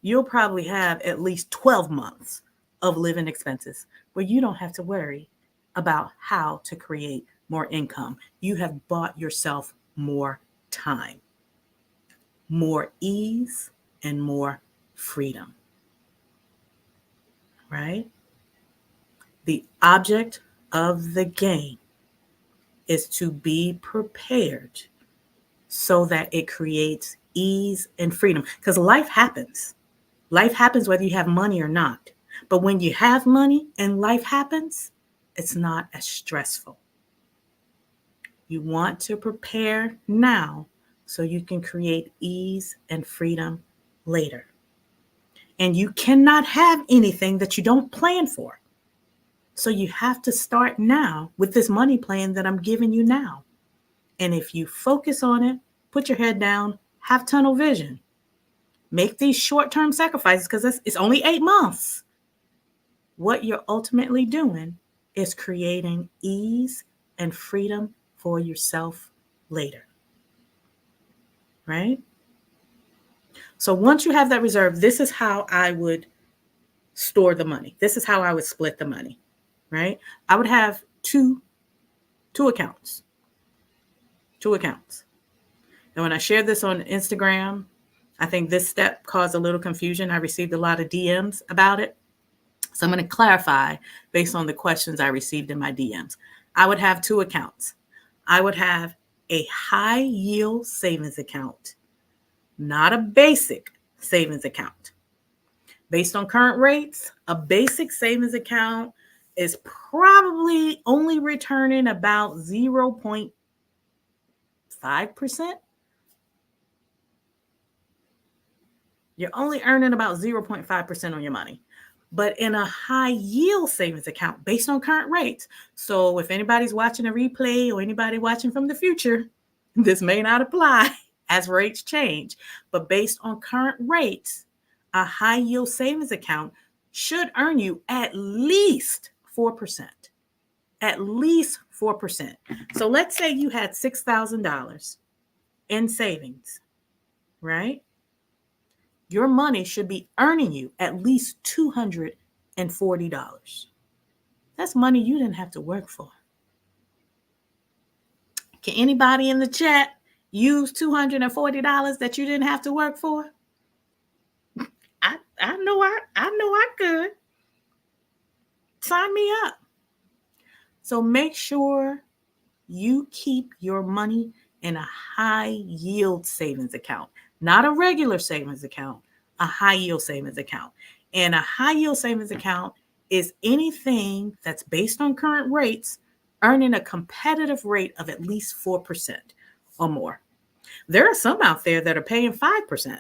you'll probably have at least 12 months of living expenses where you don't have to worry about how to create more income. You have bought yourself more time, more ease, and more freedom, right? The object of the game is to be prepared so that it creates ease and freedom. Because life happens. Life happens whether you have money or not. But when you have money and life happens, it's not as stressful. You want to prepare now so you can create ease and freedom later. And you cannot have anything that you don't plan for. So you have to start now with this money plan that I'm giving you now. And if you focus on it, put your head down, have tunnel vision, make these short-term sacrifices because it's only 8 months. What you're ultimately doing is creating ease and freedom for yourself later. Right? So once you have that reserve, this is how I would store the money. This is how I would split the money. Right? I would have two accounts. Two accounts. And when I shared this on Instagram, I think this step caused a little confusion. I received a lot of DMs about it. So I'm going to clarify based on the questions I received in my DMs. I would have two accounts. I would have a high yield savings account, not a basic savings account. Based on current rates, a basic savings account is probably only returning about 0.5%. You're only earning about 0.5% on your money. But in a high yield savings account based on current rates. So if anybody's watching a replay or anybody watching from the future, this may not apply as rates change. But based on current rates, a high yield savings account should earn you at least 4%. At least 4%. So let's say you had $6,000 in savings, right? Your money should be earning you at least $240. That's money you didn't have to work for. Can anybody in the chat use $240 that you didn't have to work for? I know I could. Sign me up. So make sure you keep your money in a high yield savings account, not a regular savings account, a high yield savings account. And a high yield savings account is anything that's based on current rates, earning a competitive rate of at least 4% or more. There are some out there that are paying 5%,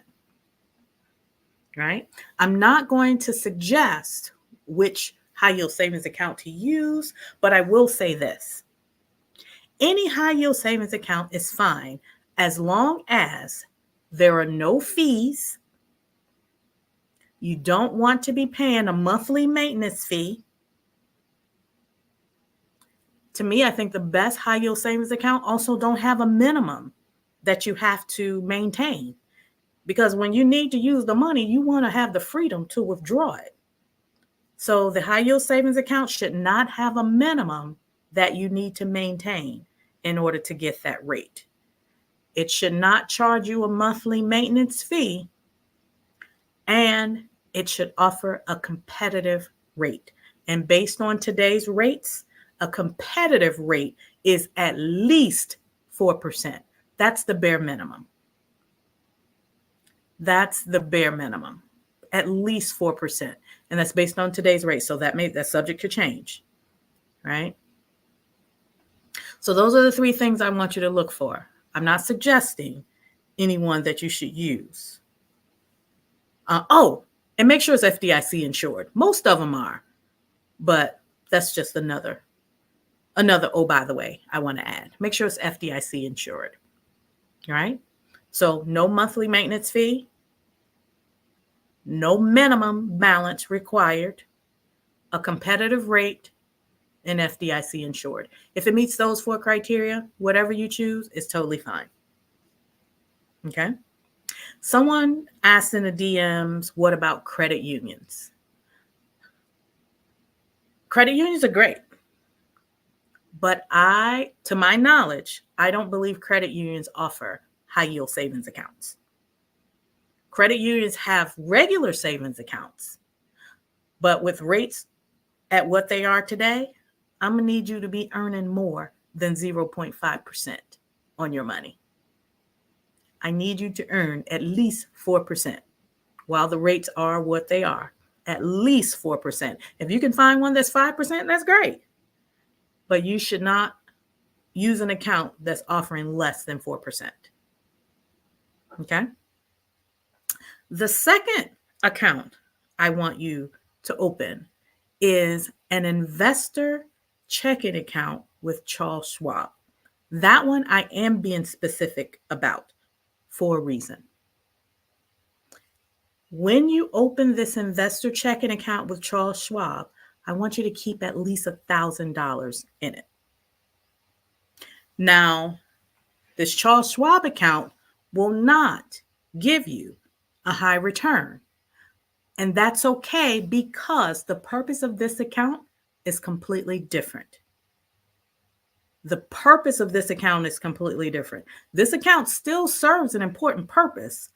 right? I'm not going to suggest which high yield savings account to use, but I will say this. Any high yield savings account is fine as long as there are no fees. You don't want to be paying a monthly maintenance fee. To me, I think the best high yield savings account also don't have a minimum that you have to maintain. Because when you need to use the money, you want to have the freedom to withdraw it. So the high yield savings account should not have a minimum that you need to maintain in order to get that rate. It should not charge you a monthly maintenance fee, and it should offer a competitive rate. And based on today's rates, a competitive rate is at least 4%. That's the bare minimum. That's the bare minimum, at least 4%. And that's based on today's rate. So that's subject to change, right? So those are the three things I want you to look for. I'm not suggesting anyone that you should use. And make sure it's FDIC insured. Most of them are, but that's just another, oh, by the way, I want to add. Make sure it's FDIC insured, all right? So no monthly maintenance fee, no minimum balance required, a competitive rate, and FDIC insured. If it meets those four criteria, whatever you choose is totally fine. Okay? Someone asked in the DMs, what about credit unions? Credit unions are great. But to my knowledge, I don't believe credit unions offer high yield savings accounts. Credit unions have regular savings accounts. But with rates at what they are today, I'm going to need you to be earning more than 0.5% on your money. I need you to earn at least 4% while the rates are what they are, at least 4%. If you can find one that's 5%, that's great. But you should not use an account that's offering less than 4%. Okay? The second account I want you to open is an investor checking account with Charles Schwab. That one I am being specific about for a reason. When you open this investor checking account with Charles Schwab, I want you to keep at least $1,000 in it. Now, this Charles Schwab account will not give you a high return. And that's okay because the purpose of this account is completely different. The purpose of this account is completely different. This account still serves an important purpose,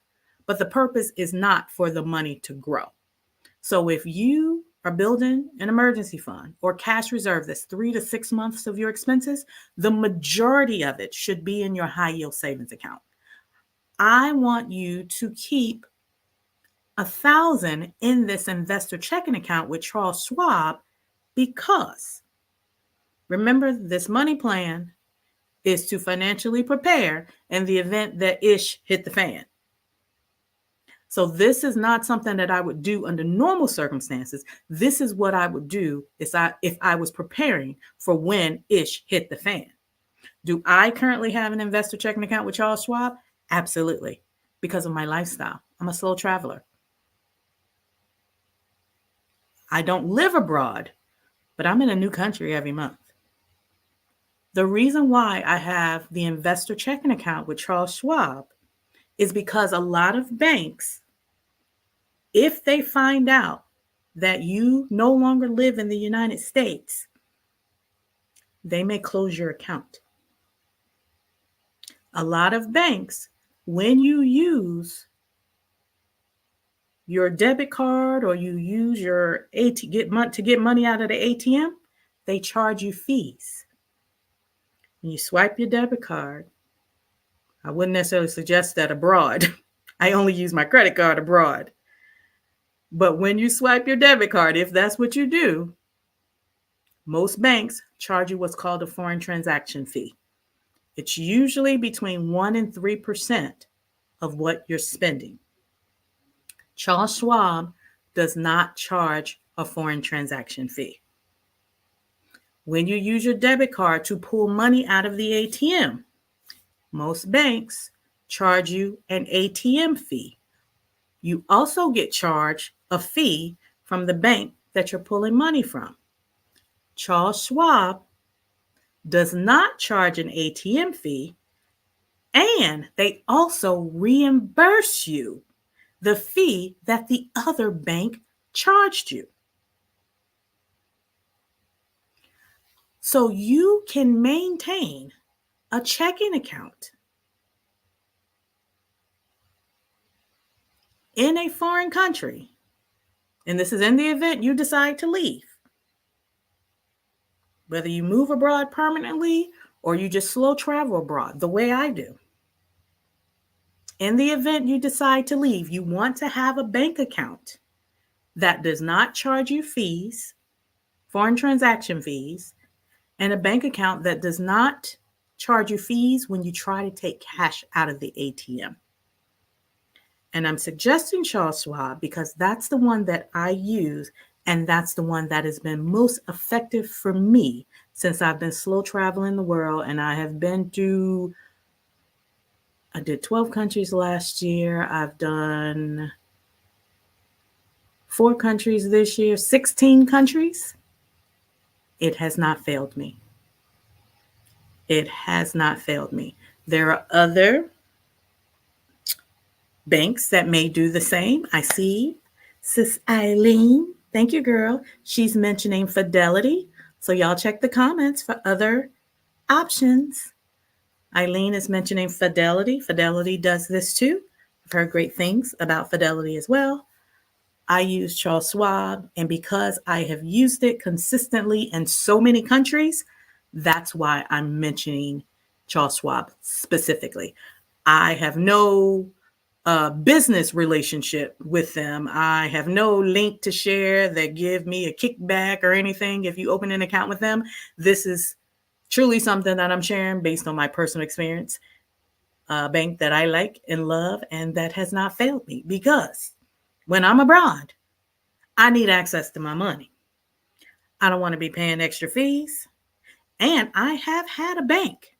but the purpose is not for the money to grow. So if you are building an emergency fund or cash reserve that's 3 to 6 months of your expenses, the majority of it should be in your high yield savings account. I want you to keep 1,000 in this investor checking account with Charles Schwab because remember, this money plan is to financially prepare in the event that ish hit the fan. So this is not something that I would do under normal circumstances. This is what I would do if I was preparing for when ish hit the fan. Do I currently have an investor checking account with Charles Schwab? Absolutely, because of my lifestyle. I'm a slow traveler. I don't live abroad, but I'm in a new country every month. The reason why I have the investor checking account with Charles Schwab is because a lot of banks, if they find out that you no longer live in the United States, they may close your account. A lot of banks, when you use your debit card or you use your to get money out of the ATM, they charge you fees. When you swipe your debit card, I wouldn't necessarily suggest that abroad. I only use my credit card abroad. But when you swipe your debit card, if that's what you do, most banks charge you what's called a foreign transaction fee. It's usually between 1% and 3% of what you're spending. Charles Schwab does not charge a foreign transaction fee. When you use your debit card to pull money out of the ATM, most banks charge you an ATM fee. You also get charged a fee from the bank that you're pulling money from. Charles Schwab does not charge an ATM fee, and they also reimburse you the fee that the other bank charged you. So you can maintain a checking account in a foreign country, and this is in the event you decide to leave. Whether you move abroad permanently or you just slow travel abroad, the way I do. In the event you decide to leave, you want to have a bank account that does not charge you fees, foreign transaction fees, and a bank account that does not charge you fees when you try to take cash out of the ATM. And I'm suggesting Charles Schwab because that's the one that I use, and that's the one that has been most effective for me since I've been slow traveling the world. And I did 12 countries last year. I've done 4 countries this year, 16 countries. It has not failed me. It has not failed me. There are other banks that may do the same. I see Sis Eileen. Thank you, girl. She's mentioning Fidelity. So y'all check the comments for other options. Eileen is mentioning Fidelity. Fidelity does this too. I've heard great things about Fidelity as well. I use Charles Schwab, and because I have used it consistently in so many countries, that's why I'm mentioning Charles Schwab specifically. I have no business relationship with them. I have no link to share that give me a kickback or anything if you open an account with them. This is truly something that I'm sharing based on my personal experience. A bank that I like and love and that has not failed me because when I'm abroad, I need access to my money. I don't want to be paying extra fees. And I have had a bank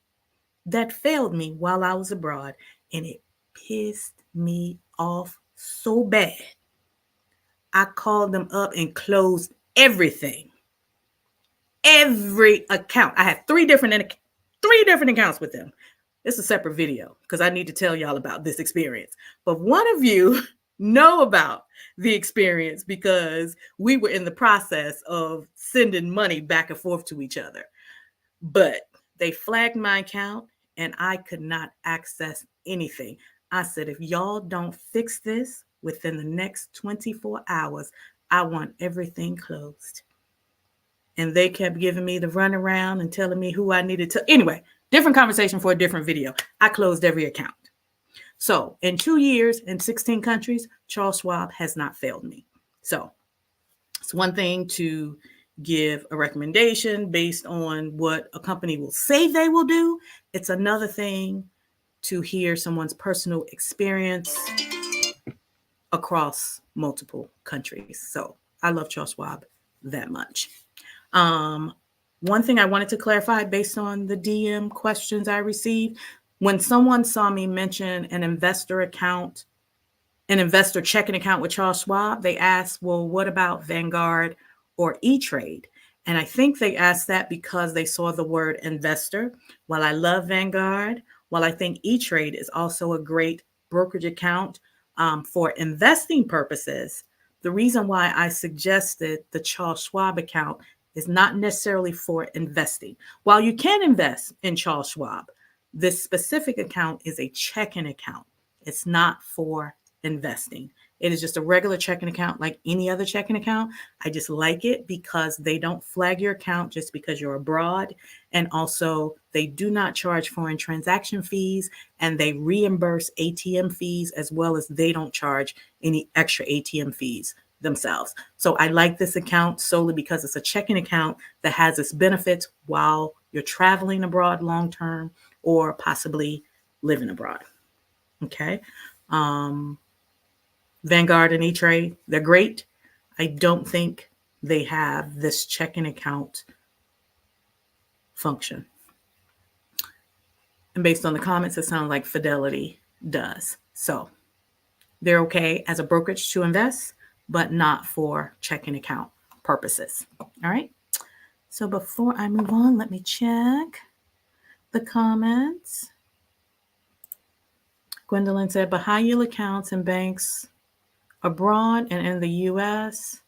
that failed me while I was abroad, and it pissed me off so bad. I called them up and closed everything. Every account. I had 3 different 3 different accounts with them. It's a separate video because I need to tell y'all about this experience. But one of you know about the experience because we were in the process of sending money back and forth to each other. But they flagged my account and I could not access anything. I said, if y'all don't fix this within the next 24 hours, I want everything closed. And they kept giving me the runaround and telling me who I needed to. Anyway, different conversation for a different video. I closed every account. So in 2 years in 16 countries, Charles Schwab has not failed me. So it's one thing to give a recommendation based on what a company will say they will do. It's another thing to hear someone's personal experience across multiple countries. So I love Charles Schwab that much. One thing I wanted to clarify based on the DM questions I received, when someone saw me mention an investor account, an investor checking account with Charles Schwab, they asked, well, what about Vanguard or E-Trade? And I think they asked that because they saw the word investor. While I love Vanguard, while I think E-Trade is also a great brokerage account for investing purposes, the reason why I suggested the Charles Schwab account is not necessarily for investing. While you can invest in Charles Schwab, this specific account is a checking account. It's not for investing. It is just a regular checking account like any other checking account. I just like it because they don't flag your account just because you're abroad. And also they do not charge foreign transaction fees and they reimburse ATM fees as well as they don't charge any extra ATM fees themselves. So I like this account solely because it's a checking account that has its benefits while you're traveling abroad long-term or possibly living abroad. Okay. Vanguard and E-Trade, they're great. I don't think they have this checking account function. And based on the comments, it sounds like Fidelity does. So they're okay as a brokerage to invest, but not for checking account purposes. All right. So before I move on, let me check the comments. Gwendolyn said, but high yield accounts and banks abroad and in the U.S.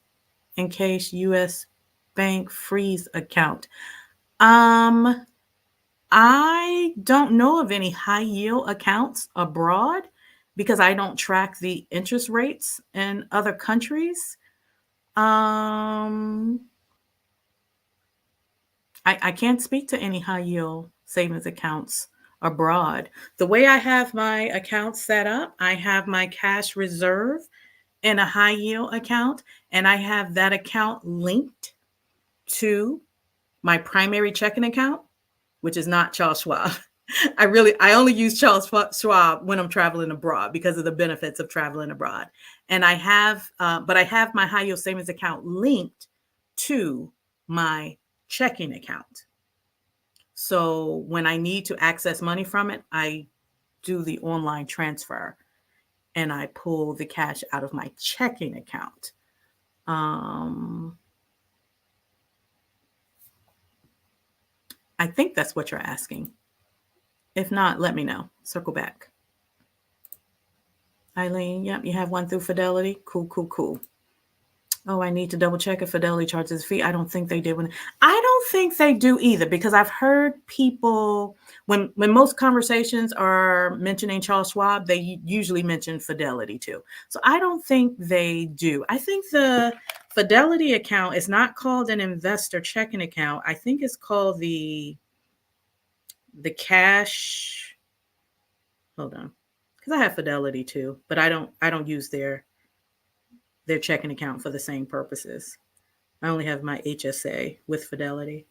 in case U.S. bank freeze account. I don't know of any high yield accounts abroad because I don't track the interest rates in other countries. I can't speak to any high yield savings accounts abroad. The way I have my account set up, I have my cash reserve in a high yield account, and I have that account linked to my primary checking account, which is not Charles Schwab. I only use Charles Schwab when I'm traveling abroad because of the benefits of traveling abroad. And I have my high yield savings account linked to my checking account. So when I need to access money from it, I do the online transfer and I pull the cash out of my checking account. I think that's what you're asking. If not, let me know. Circle back. Eileen, yep, you have one through Fidelity. Cool. Oh, I need to double check if Fidelity charges a fee. I don't think they did. I don't think they do either because I've heard people, when most conversations are mentioning Charles Schwab, they usually mention Fidelity too. So I don't think they do. I think the Fidelity account is not called an investor checking account. I think it's called the cash. Hold on. Because I have Fidelity too, but I don't use their checking account for the same purposes. I only have my HSA with Fidelity,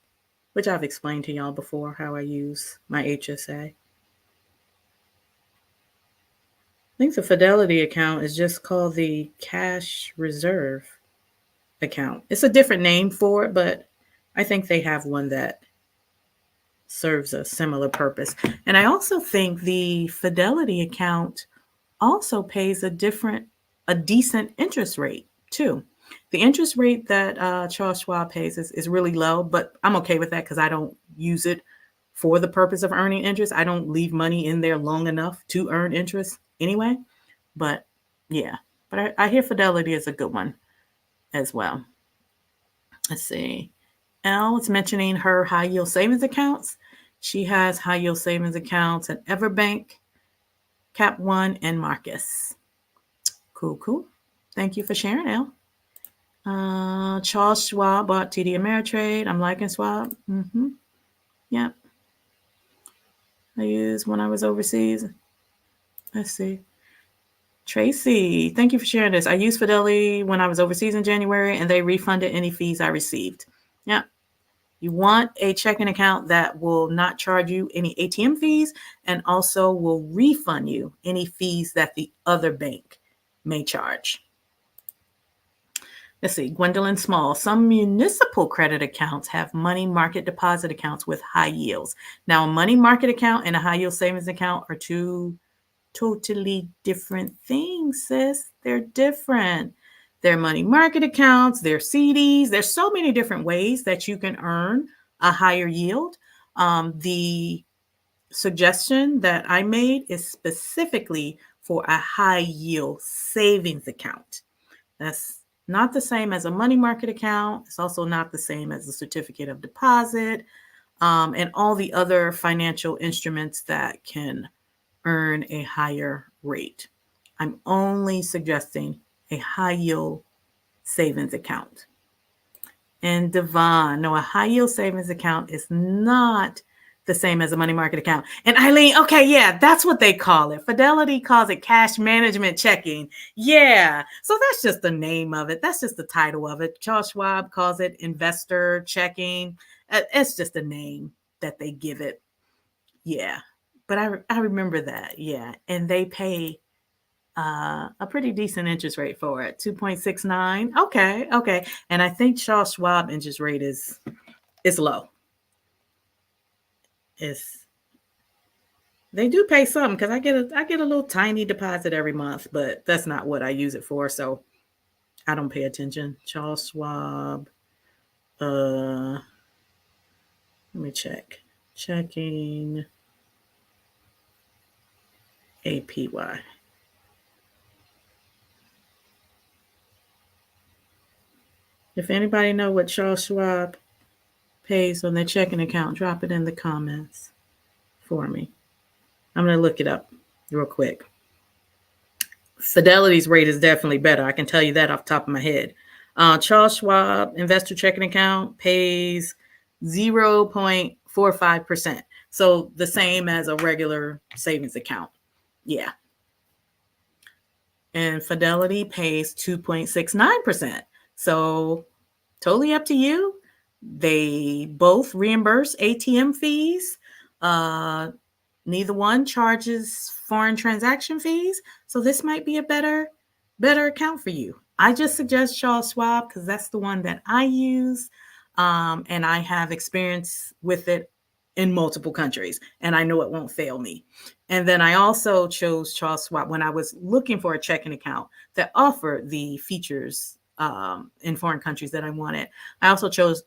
which I've explained to y'all before how I use my HSA. I think the Fidelity account is just called the cash reserve account. It's a different name for it, but I think they have one that serves a similar purpose. And I also think the Fidelity account also pays a decent interest rate too. The interest rate that Charles Schwab pays is really low, but I'm okay with that because I don't use it for the purpose of earning interest. I don't leave money in there long enough to earn interest anyway. But yeah, but I hear Fidelity is a good one as well. Let's see. Elle is mentioning her high yield savings accounts. She has high yield savings accounts at Everbank, Cap One, and Marcus. Cool. Thank you for sharing, Elle. Charles Schwab bought TD Ameritrade. I'm liking Schwab. Yep. I used when I was overseas. Let's see. Tracy, thank you for sharing this. I used Fidelity when I was overseas in January, and they refunded any fees I received. Yeah. You want a checking account that will not charge you any ATM fees and also will refund you any fees that the other bank may charge. Let's see, Gwendolyn Small. Some municipal credit accounts have money market deposit accounts with high yields. Now, a money market account and a high yield savings account are two totally different things, sis. They're different. They're money market accounts, they're CDs. There's so many different ways that you can earn a higher yield. The suggestion that I made is specifically for a high yield savings account. That's not the same as a money market account. It's also not the same as a certificate of deposit, and all the other financial instruments that can earn a higher rate. I'm only suggesting a high yield savings account. And Devon, no, a high yield savings account is not the same as a money market account. And Eileen, okay, yeah, that's what they call it. Fidelity calls it cash management checking. Yeah, so that's just the name of it. That's just the title of it. Charles Schwab calls it investor checking. It's just a name that they give it. Yeah, but I remember that. Yeah, and they pay a pretty decent interest rate for it, 2.69. Okay. And I think Charles Schwab interest rate is low. They do pay something because I get a little tiny deposit every month, but that's not what I use it for, so I don't pay attention. Charles Schwab. Let me check. Checking APY. If anybody know what Charles Schwab pays on their checking account, drop it in the comments for me. I'm going to look it up real quick. Fidelity's rate is definitely better. I can tell you that off the top of my head. Charles Schwab investor checking account pays 0.45%. So the same as a regular savings account. Yeah. And Fidelity pays 2.69%. So totally up to you. They both reimburse ATM fees. Neither one charges foreign transaction fees. So this might be a better account for you. I just suggest Charles Schwab because that's the one that I use. And I have experience with it in multiple countries, and I know it won't fail me. And then I also chose Charles Schwab when I was looking for a checking account that offered the features in foreign countries that I wanted. I also chose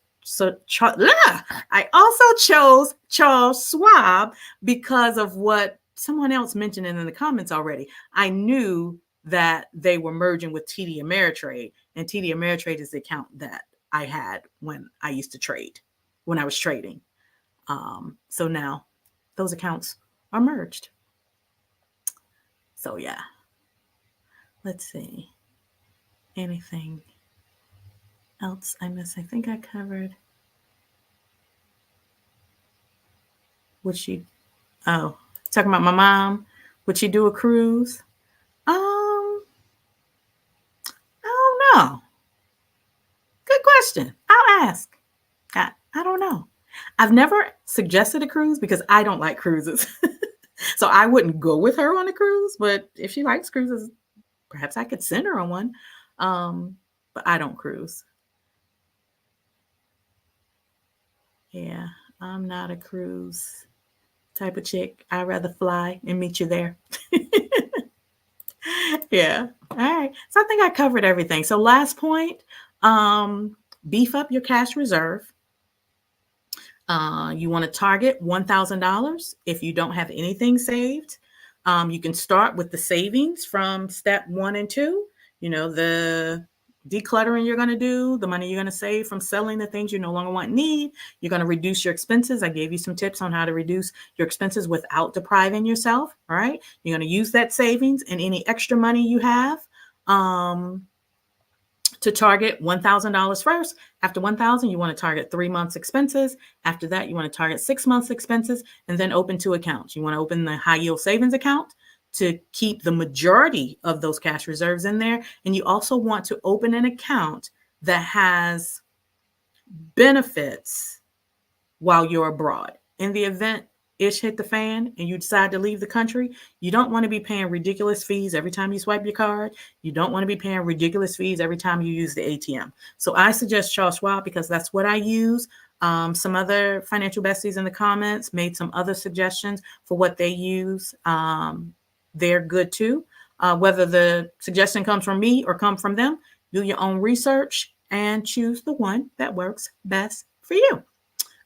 Charles Schwab because of what someone else mentioned in the comments already. I knew that they were merging with TD Ameritrade, and TD Ameritrade is the account that I had when I used to trade, when I was trading. So now those accounts are merged. So yeah, let's see. Anything else I missed? I think I covered. Talking about my mom, would she do a cruise? I don't know. Good question. I'll ask. I don't know. I've never suggested a cruise because I don't like cruises. So I wouldn't go with her on a cruise, but if she likes cruises, perhaps I could send her on one. But I don't cruise. Yeah, I'm not a cruise type of chick. I'd rather fly and meet you there. Yeah. All right. So I think I covered everything. So last point, beef up your cash reserve. You want to target $1,000 if you don't have anything saved. You can start with the savings from step 1 and 2. The decluttering you're going to do, the money you're going to save from selling the things you no longer want and need. You're going to reduce your expenses. I gave you some tips on how to reduce your expenses without depriving yourself. All right. You're going to use that savings and any extra money you have to target $1,000 first. After $1,000, you want to target 3 months expenses. After that, you want to target 6 months expenses, and then open 2 accounts. You want to open the high yield savings account to keep the majority of those cash reserves in there. And you also want to open an account that has benefits while you're abroad. In the event ish hit the fan and you decide to leave the country, you don't want to be paying ridiculous fees every time you swipe your card. You don't want to be paying ridiculous fees every time you use the ATM. So I suggest Charles Schwab because that's what I use. Some other financial besties in the comments made some other suggestions for what they use. They're good too. Whether the suggestion comes from me or come from them, do your own research and choose the one that works best for you.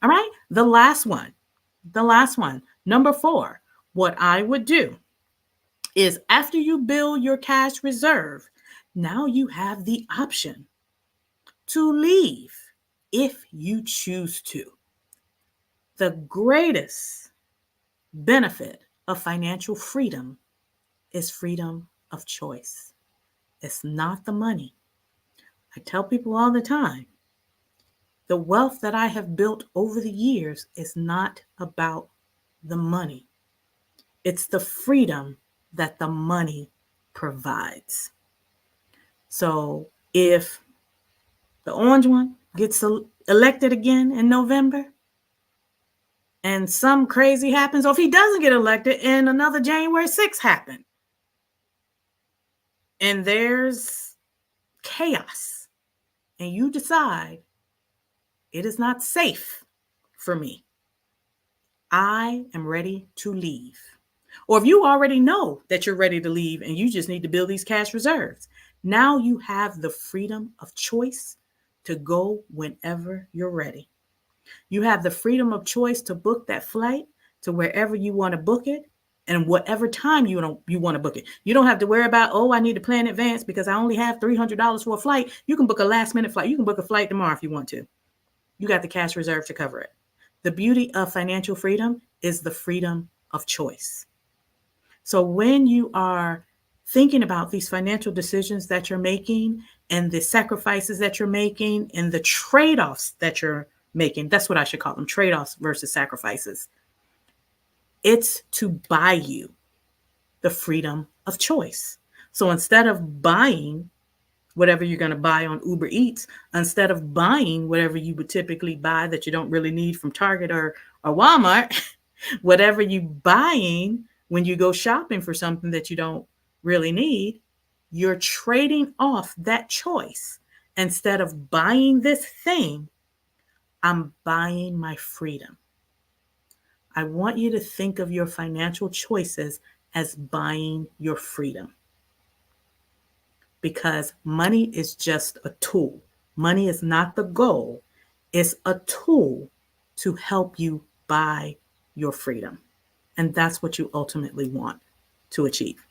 All right. The last one, number 4, what I would do is after you build your cash reserve, now you have the option to leave if you choose to. The greatest benefit of financial freedom is freedom of choice. It's not the money. I tell people all the time, the wealth that I have built over the years is not about the money. It's the freedom that the money provides. So if the orange one gets elected again in November and some crazy happens, or if he doesn't get elected and another January 6th happened and there's chaos and you decide it is not safe for me, I am ready to leave. Or if you already know that you're ready to leave and you just need to build these cash reserves, now you have the freedom of choice to go whenever you're ready. You have the freedom of choice to book that flight to wherever you want to book it and whatever time you want to book it. You don't have to worry about, I need to plan in advance because I only have $300 for a flight. You can book a last minute flight. You can book a flight tomorrow if you want to. You got the cash reserve to cover it. The beauty of financial freedom is the freedom of choice. So when you are thinking about these financial decisions that you're making and the sacrifices that you're making and the trade-offs that you're making, that's what I should call them, trade-offs versus sacrifices. It's to buy you the freedom of choice. So instead of buying whatever you're going to buy on Uber Eats, instead of buying whatever you would typically buy that you don't really need from Target or Walmart, whatever you're buying when you go shopping for something that you don't really need, you're trading off that choice. Instead of buying this thing, I'm buying my freedom. I want you to think of your financial choices as buying your freedom. Because money is just a tool. Money is not the goal. It's a tool to help you buy your freedom. And that's what you ultimately want to achieve.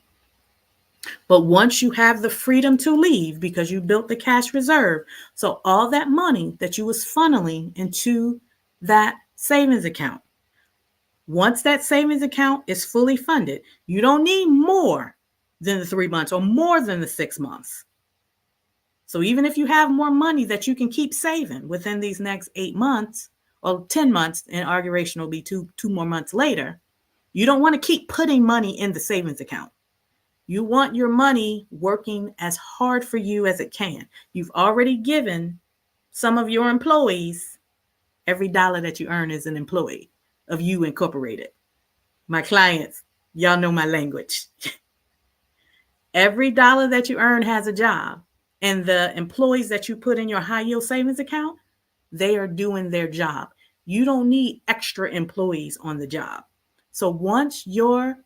But once you have the freedom to leave because you built the cash reserve, so all that money that you was funneling into that savings account, once that savings account is fully funded, you don't need more than the 3 months or more than the 6 months. So even if you have more money that you can keep saving within these next 8 months or 10 months, and inauguration will be two more months later, you don't want to keep putting money in the savings account. You want your money working as hard for you as it can. You've already given some of your employees, every dollar that you earn is an employee of you incorporated. My clients, y'all know my language. Every dollar that you earn has a job. And the employees that you put in your high yield savings account, they are doing their job. You don't need extra employees on the job. So once your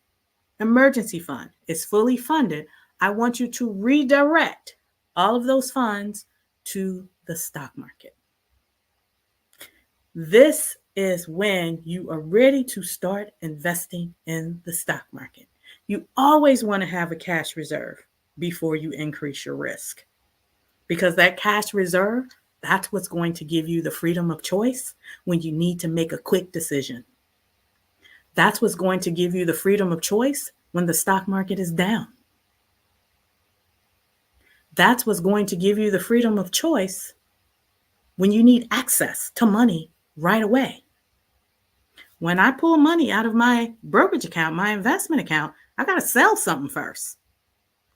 emergency fund is fully funded, I want you to redirect all of those funds to the stock market. This is when you are ready to start investing in the stock market. You always want to have a cash reserve before you increase your risk, because that cash reserve, that's what's going to give you the freedom of choice when you need to make a quick decision. That's what's going to give you the freedom of choice when the stock market is down. That's what's going to give you the freedom of choice when you need access to money right away. When I pull money out of my brokerage account, my investment account, I got to sell something first.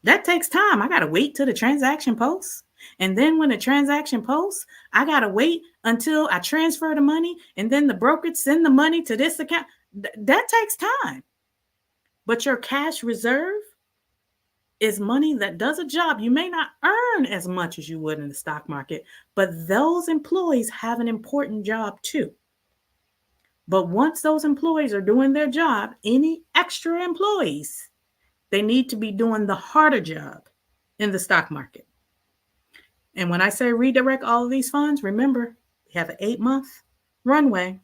That takes time. I got to wait till the transaction posts. And then when the transaction posts, I got to wait until I transfer the money, and then the brokerage send the money to this account. That takes time. But your cash reserve is money that does a job. You may not earn as much as you would in the stock market, but those employees have an important job too. But once those employees are doing their job, any extra employees, they need to be doing the harder job in the stock market. And when I say redirect all of these funds, remember, we have an 8-month runway.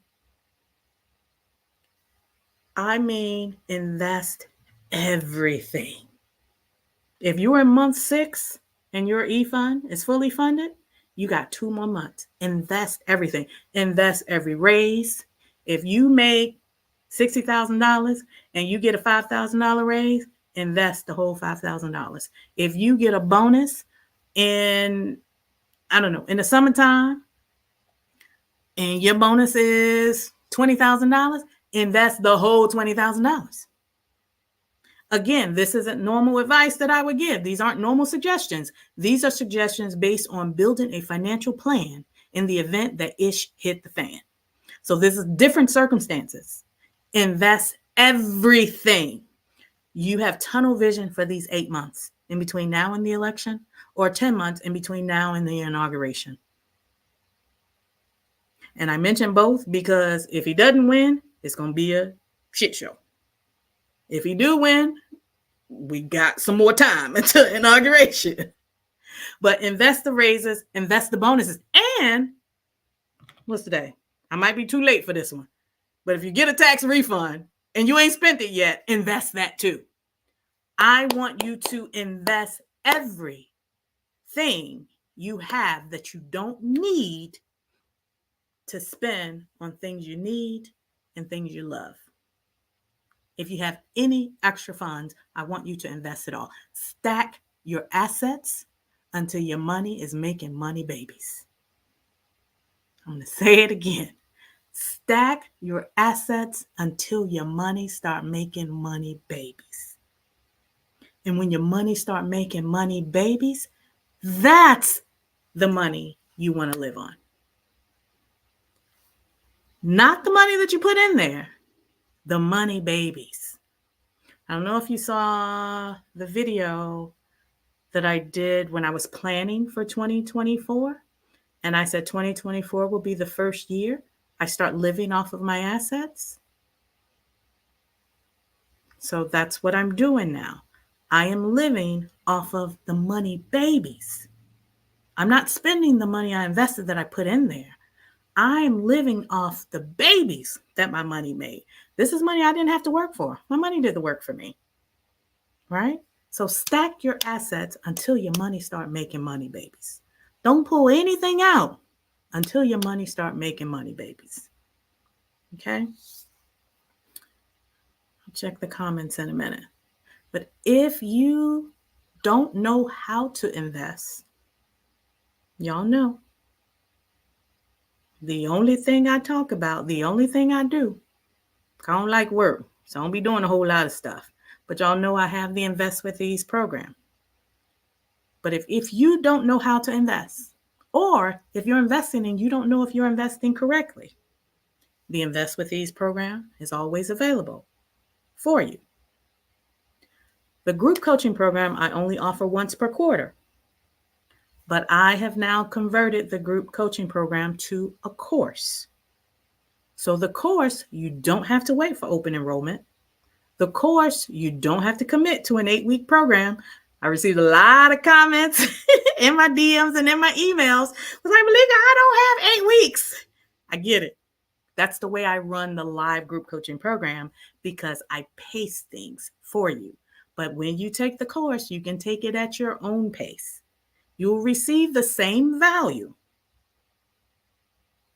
I mean, invest everything. If you're in month 6 and your e-fund is fully funded, you got 2 more months. Invest everything. Invest every raise. If you make $60,000 and you get a $5,000 raise, invest the whole $5,000. If you get a bonus in, in the summertime, and your bonus is $20,000, invest the whole $20,000. Again, this isn't normal advice that I would give. These aren't normal suggestions. These are suggestions based on building a financial plan in the event that ish hit the fan. So this is different circumstances. Invest everything. You have tunnel vision for these 8 months in between now and the election, or 10 months in between now and the inauguration. And I mention both because if he doesn't win, it's going to be a shit show. If he do win, we got some more time until inauguration. But invest the raises, invest the bonuses. And what's today? I might be too late for this one. But if you get a tax refund and you ain't spent it yet, invest that too. I want you to invest everything you have that you don't need to spend on things you need and things you love. If you have any extra funds, I want you to invest it all. Stack your assets until your money is making money babies. I'm going to say it again. Stack your assets until your money start making money babies. And when your money start making money babies, that's the money you want to live on. Not the money that you put in there, the money babies. I don't know if you saw the video that I did when I was planning for 2024. And I said 2024 will be the first year I start living off of my assets. So that's what I'm doing now. I am living off of the money babies. I'm not spending the money I invested that I put in there. I'm living off the babies that my money made. This is money I didn't have to work for. My money did the work for me, right? So stack your assets until your money start making money babies. Don't pull anything out until your money start making money babies. Okay? I'll check the comments in a minute. But if you don't know how to invest, y'all know, the only thing I talk about, the only thing I do, I don't like work, so I don't be doing a whole lot of stuff. But y'all know I have the Invest with Ease program. But if you don't know how to invest, or if you're investing and you don't know if you're investing correctly, the Invest with Ease program is always available for you. The group coaching program I only offer once per quarter. But I have now converted the group coaching program to a course. So the course, you don't have to wait for open enrollment. The course, you don't have to commit to an 8-week program. I received a lot of comments in my DMs and in my emails. I was like, Malika, I don't have 8 weeks. I get it. That's the way I run the live group coaching program, because I pace things for you. But when you take the course, you can take it at your own pace. You'll receive the same value.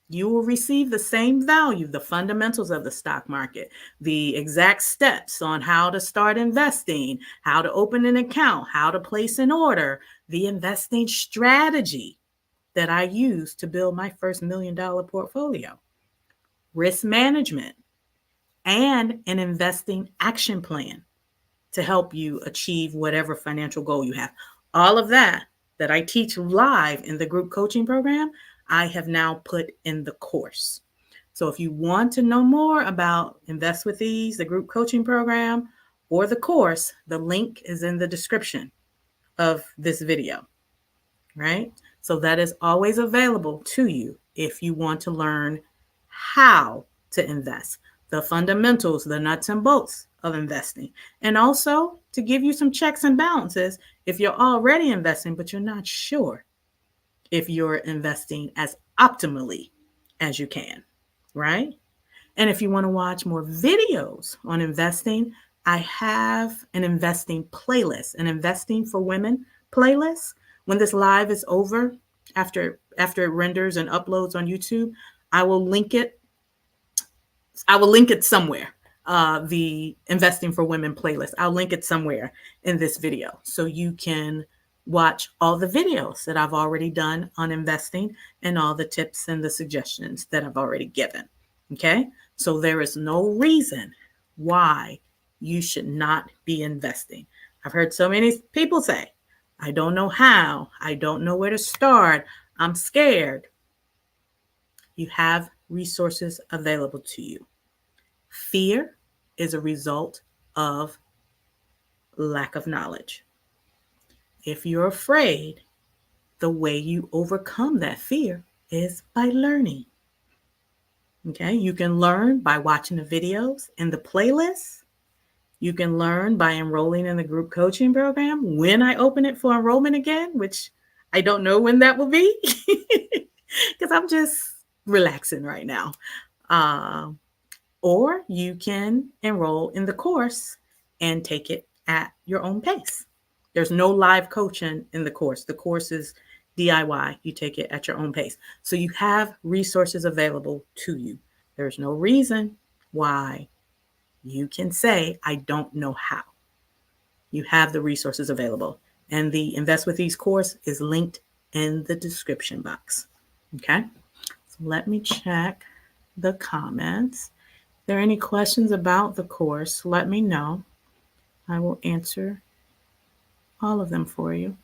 You will receive the same value, the fundamentals of the stock market, the exact steps on how to start investing, how to open an account, how to place an order, the investing strategy that I used to build my first $1 million portfolio, risk management, and an investing action plan to help you achieve whatever financial goal you have. All of that I teach live in the group coaching program, I have now put in the course. So if you want to know more about Invest with Ease, the group coaching program, or the course, the link is in the description of this video, right? So that is always available to you if you want to learn how to invest, the fundamentals, the nuts and bolts of investing, and also to give you some checks and balances if you're already investing, but you're not sure if you're investing as optimally as you can, right? And if you want to watch more videos on investing, I have an investing playlist, an investing for women playlist. When this live is over, after it renders and uploads on YouTube, I will link it. I will link it somewhere. The Investing for Women playlist. I'll link it somewhere in this video so you can watch all the videos that I've already done on investing and all the tips and the suggestions that I've already given. Okay, so there is no reason why you should not be investing. I've heard so many people say, I don't know how, I don't know where to start, I'm scared. You have resources available to you. Fear is a result of lack of knowledge. If you're afraid, the way you overcome that fear is by learning. Okay, you can learn by watching the videos in the playlist. You can learn by enrolling in the group coaching program when I open it for enrollment again, which I don't know when that will be because I'm just relaxing right now. Or you can enroll in the course and take it at your own pace. There's no live coaching in the course. The course is DIY. You take it at your own pace. So you have resources available to you. There's no reason why you can say, I don't know how. You have the resources available. And the Invest with Ease course is linked in the description box. Okay, so let me check the comments. If there are any questions about the course, let me know. I will answer all of them for you.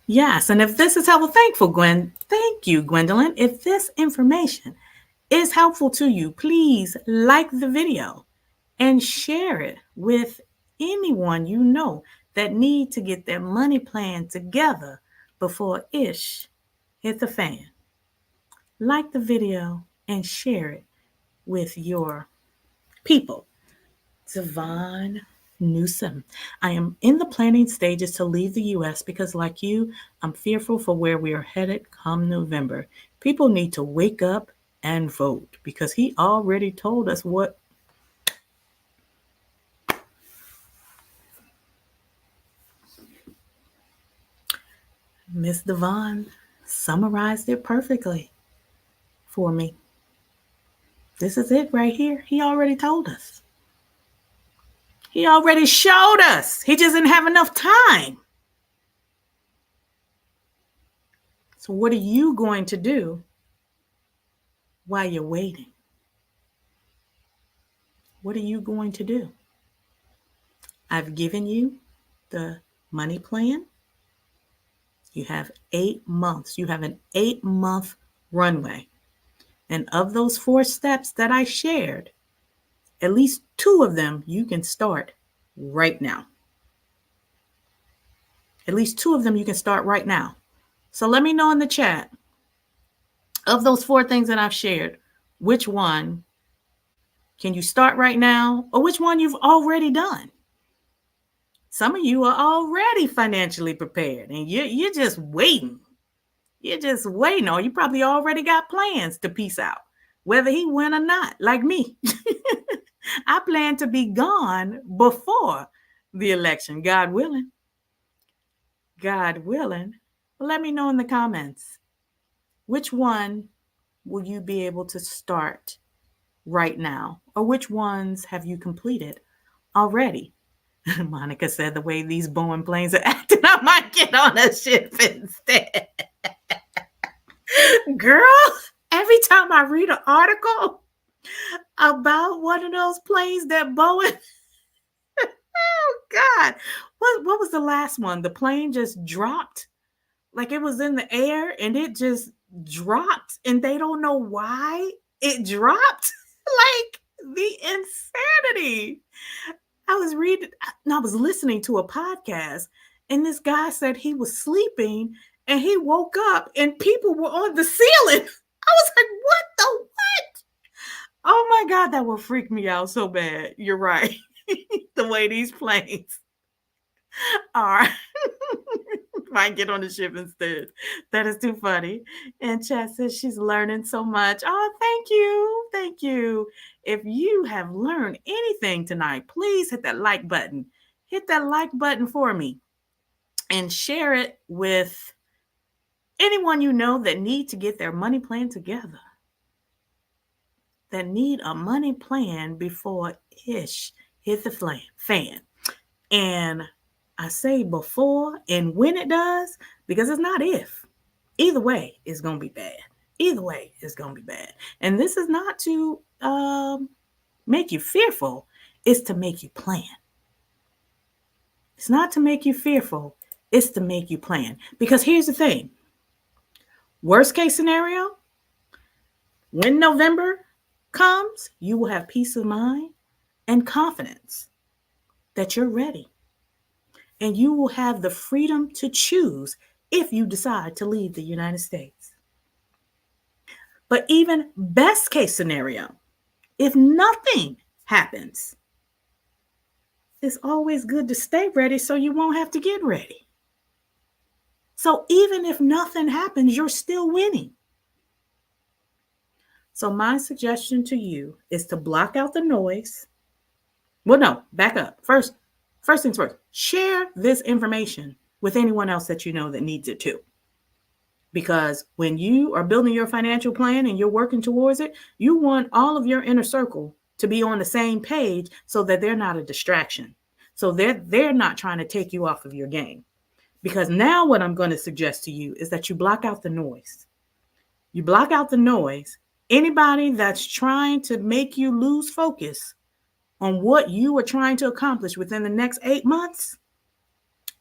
Yes, and if this is helpful, thank you, Gwendolyn. If this information is helpful to you, please like the video and share it with anyone you know that need to get their money plan together before ish hit the fan. Like the video and share it with your people. Devon Newsom. I am in the planning stages to leave the U.S. because, like you, I'm fearful for where we are headed come November. People need to wake up and vote because he already told us what. Miss Devon summarized it perfectly for me. This is it right here. He already told us. He already showed us. He just didn't have enough time. So what are you going to do while you're waiting? What are you going to do? I've given you the money plan. You have 8 months. You have an 8-month runway. And of those 4 steps that I shared, at least 2 of them you can start right now. At least 2 of them you can start right now. So let me know in the chat, of those 4 things that I've shared, which one can you start right now, or which one you've already done? Some of you are already financially prepared and you're just waiting. You're just waiting on. You probably already got plans to peace out, whether he win or not, like me. I plan to be gone before the election, God willing. God willing. Well, let me know in the comments, which one will you be able to start right now? Or which ones have you completed already? Monica said the way these Boeing planes are acting, I might get on a ship instead. Girl, every time I read an article about one of those planes that Boeing, oh God, what was the last one? The plane just dropped, like it was in the air and it just dropped, and they don't know why it dropped. Like the insanity. I was listening to a podcast, and this guy said he was sleeping and he woke up and people were on the ceiling. I was like, what the what? Oh my God, that will freak me out so bad. You're right. The way these planes are. Might get on the ship instead. That is too funny. And Chat says she's learning so much. Oh, thank you. Thank you. If you have learned anything tonight, please hit that like button. Hit that like button for me and share it with anyone you know that need to get their money plan together, that need a money plan before ish hit the fan. And I say before and when it does, because it's not if. Either way, it's going to be bad. Either way, it's going to be bad. And this is not to make you fearful. It's to make you plan. It's not to make you fearful. It's to make you plan. Because here's the thing. Worst case scenario, when November comes, you will have peace of mind and confidence that you're ready. And you will have the freedom to choose if you decide to leave the United States. But even best case scenario, if nothing happens, it's always good to stay ready so you won't have to get ready. So even if nothing happens, you're still winning. So my suggestion to you is to block out the noise. Well, no, back up. First things first, share this information with anyone else that you know that needs it too. Because when you are building your financial plan and you're working towards it, you want all of your inner circle to be on the same page so that they're not a distraction. So they're not trying to take you off of your game. Because now what I'm going to suggest to you is that you block out the noise. You block out the noise. Anybody that's trying to make you lose focus on what you are trying to accomplish within the next 8 months,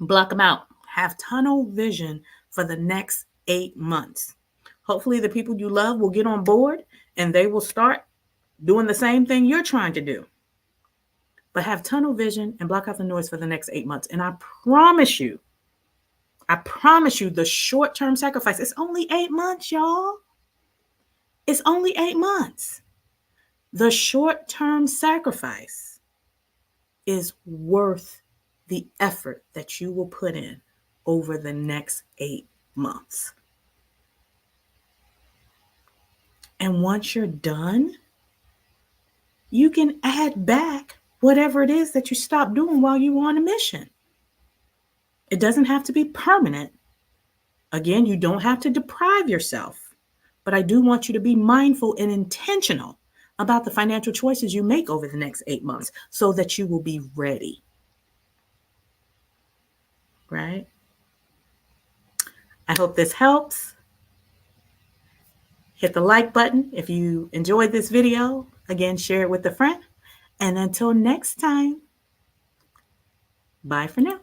block them out. Have tunnel vision for the next 8 months. Hopefully the people you love will get on board and they will start doing the same thing you're trying to do. But have tunnel vision and block out the noise for the next 8 months. And I promise you, the short-term sacrifice, it's only 8 months, y'all. It's only 8 months. The short-term sacrifice is worth the effort that you will put in over the next 8 months. And once you're done, you can add back whatever it is that you stopped doing while you were on a mission. It doesn't have to be permanent. Again, you don't have to deprive yourself, but I do want you to be mindful and intentional about the financial choices you make over the next 8 months so that you will be ready. Right? I hope this helps. Hit the like button if you enjoyed this video. Again, share it with a friend. And until next time, bye for now.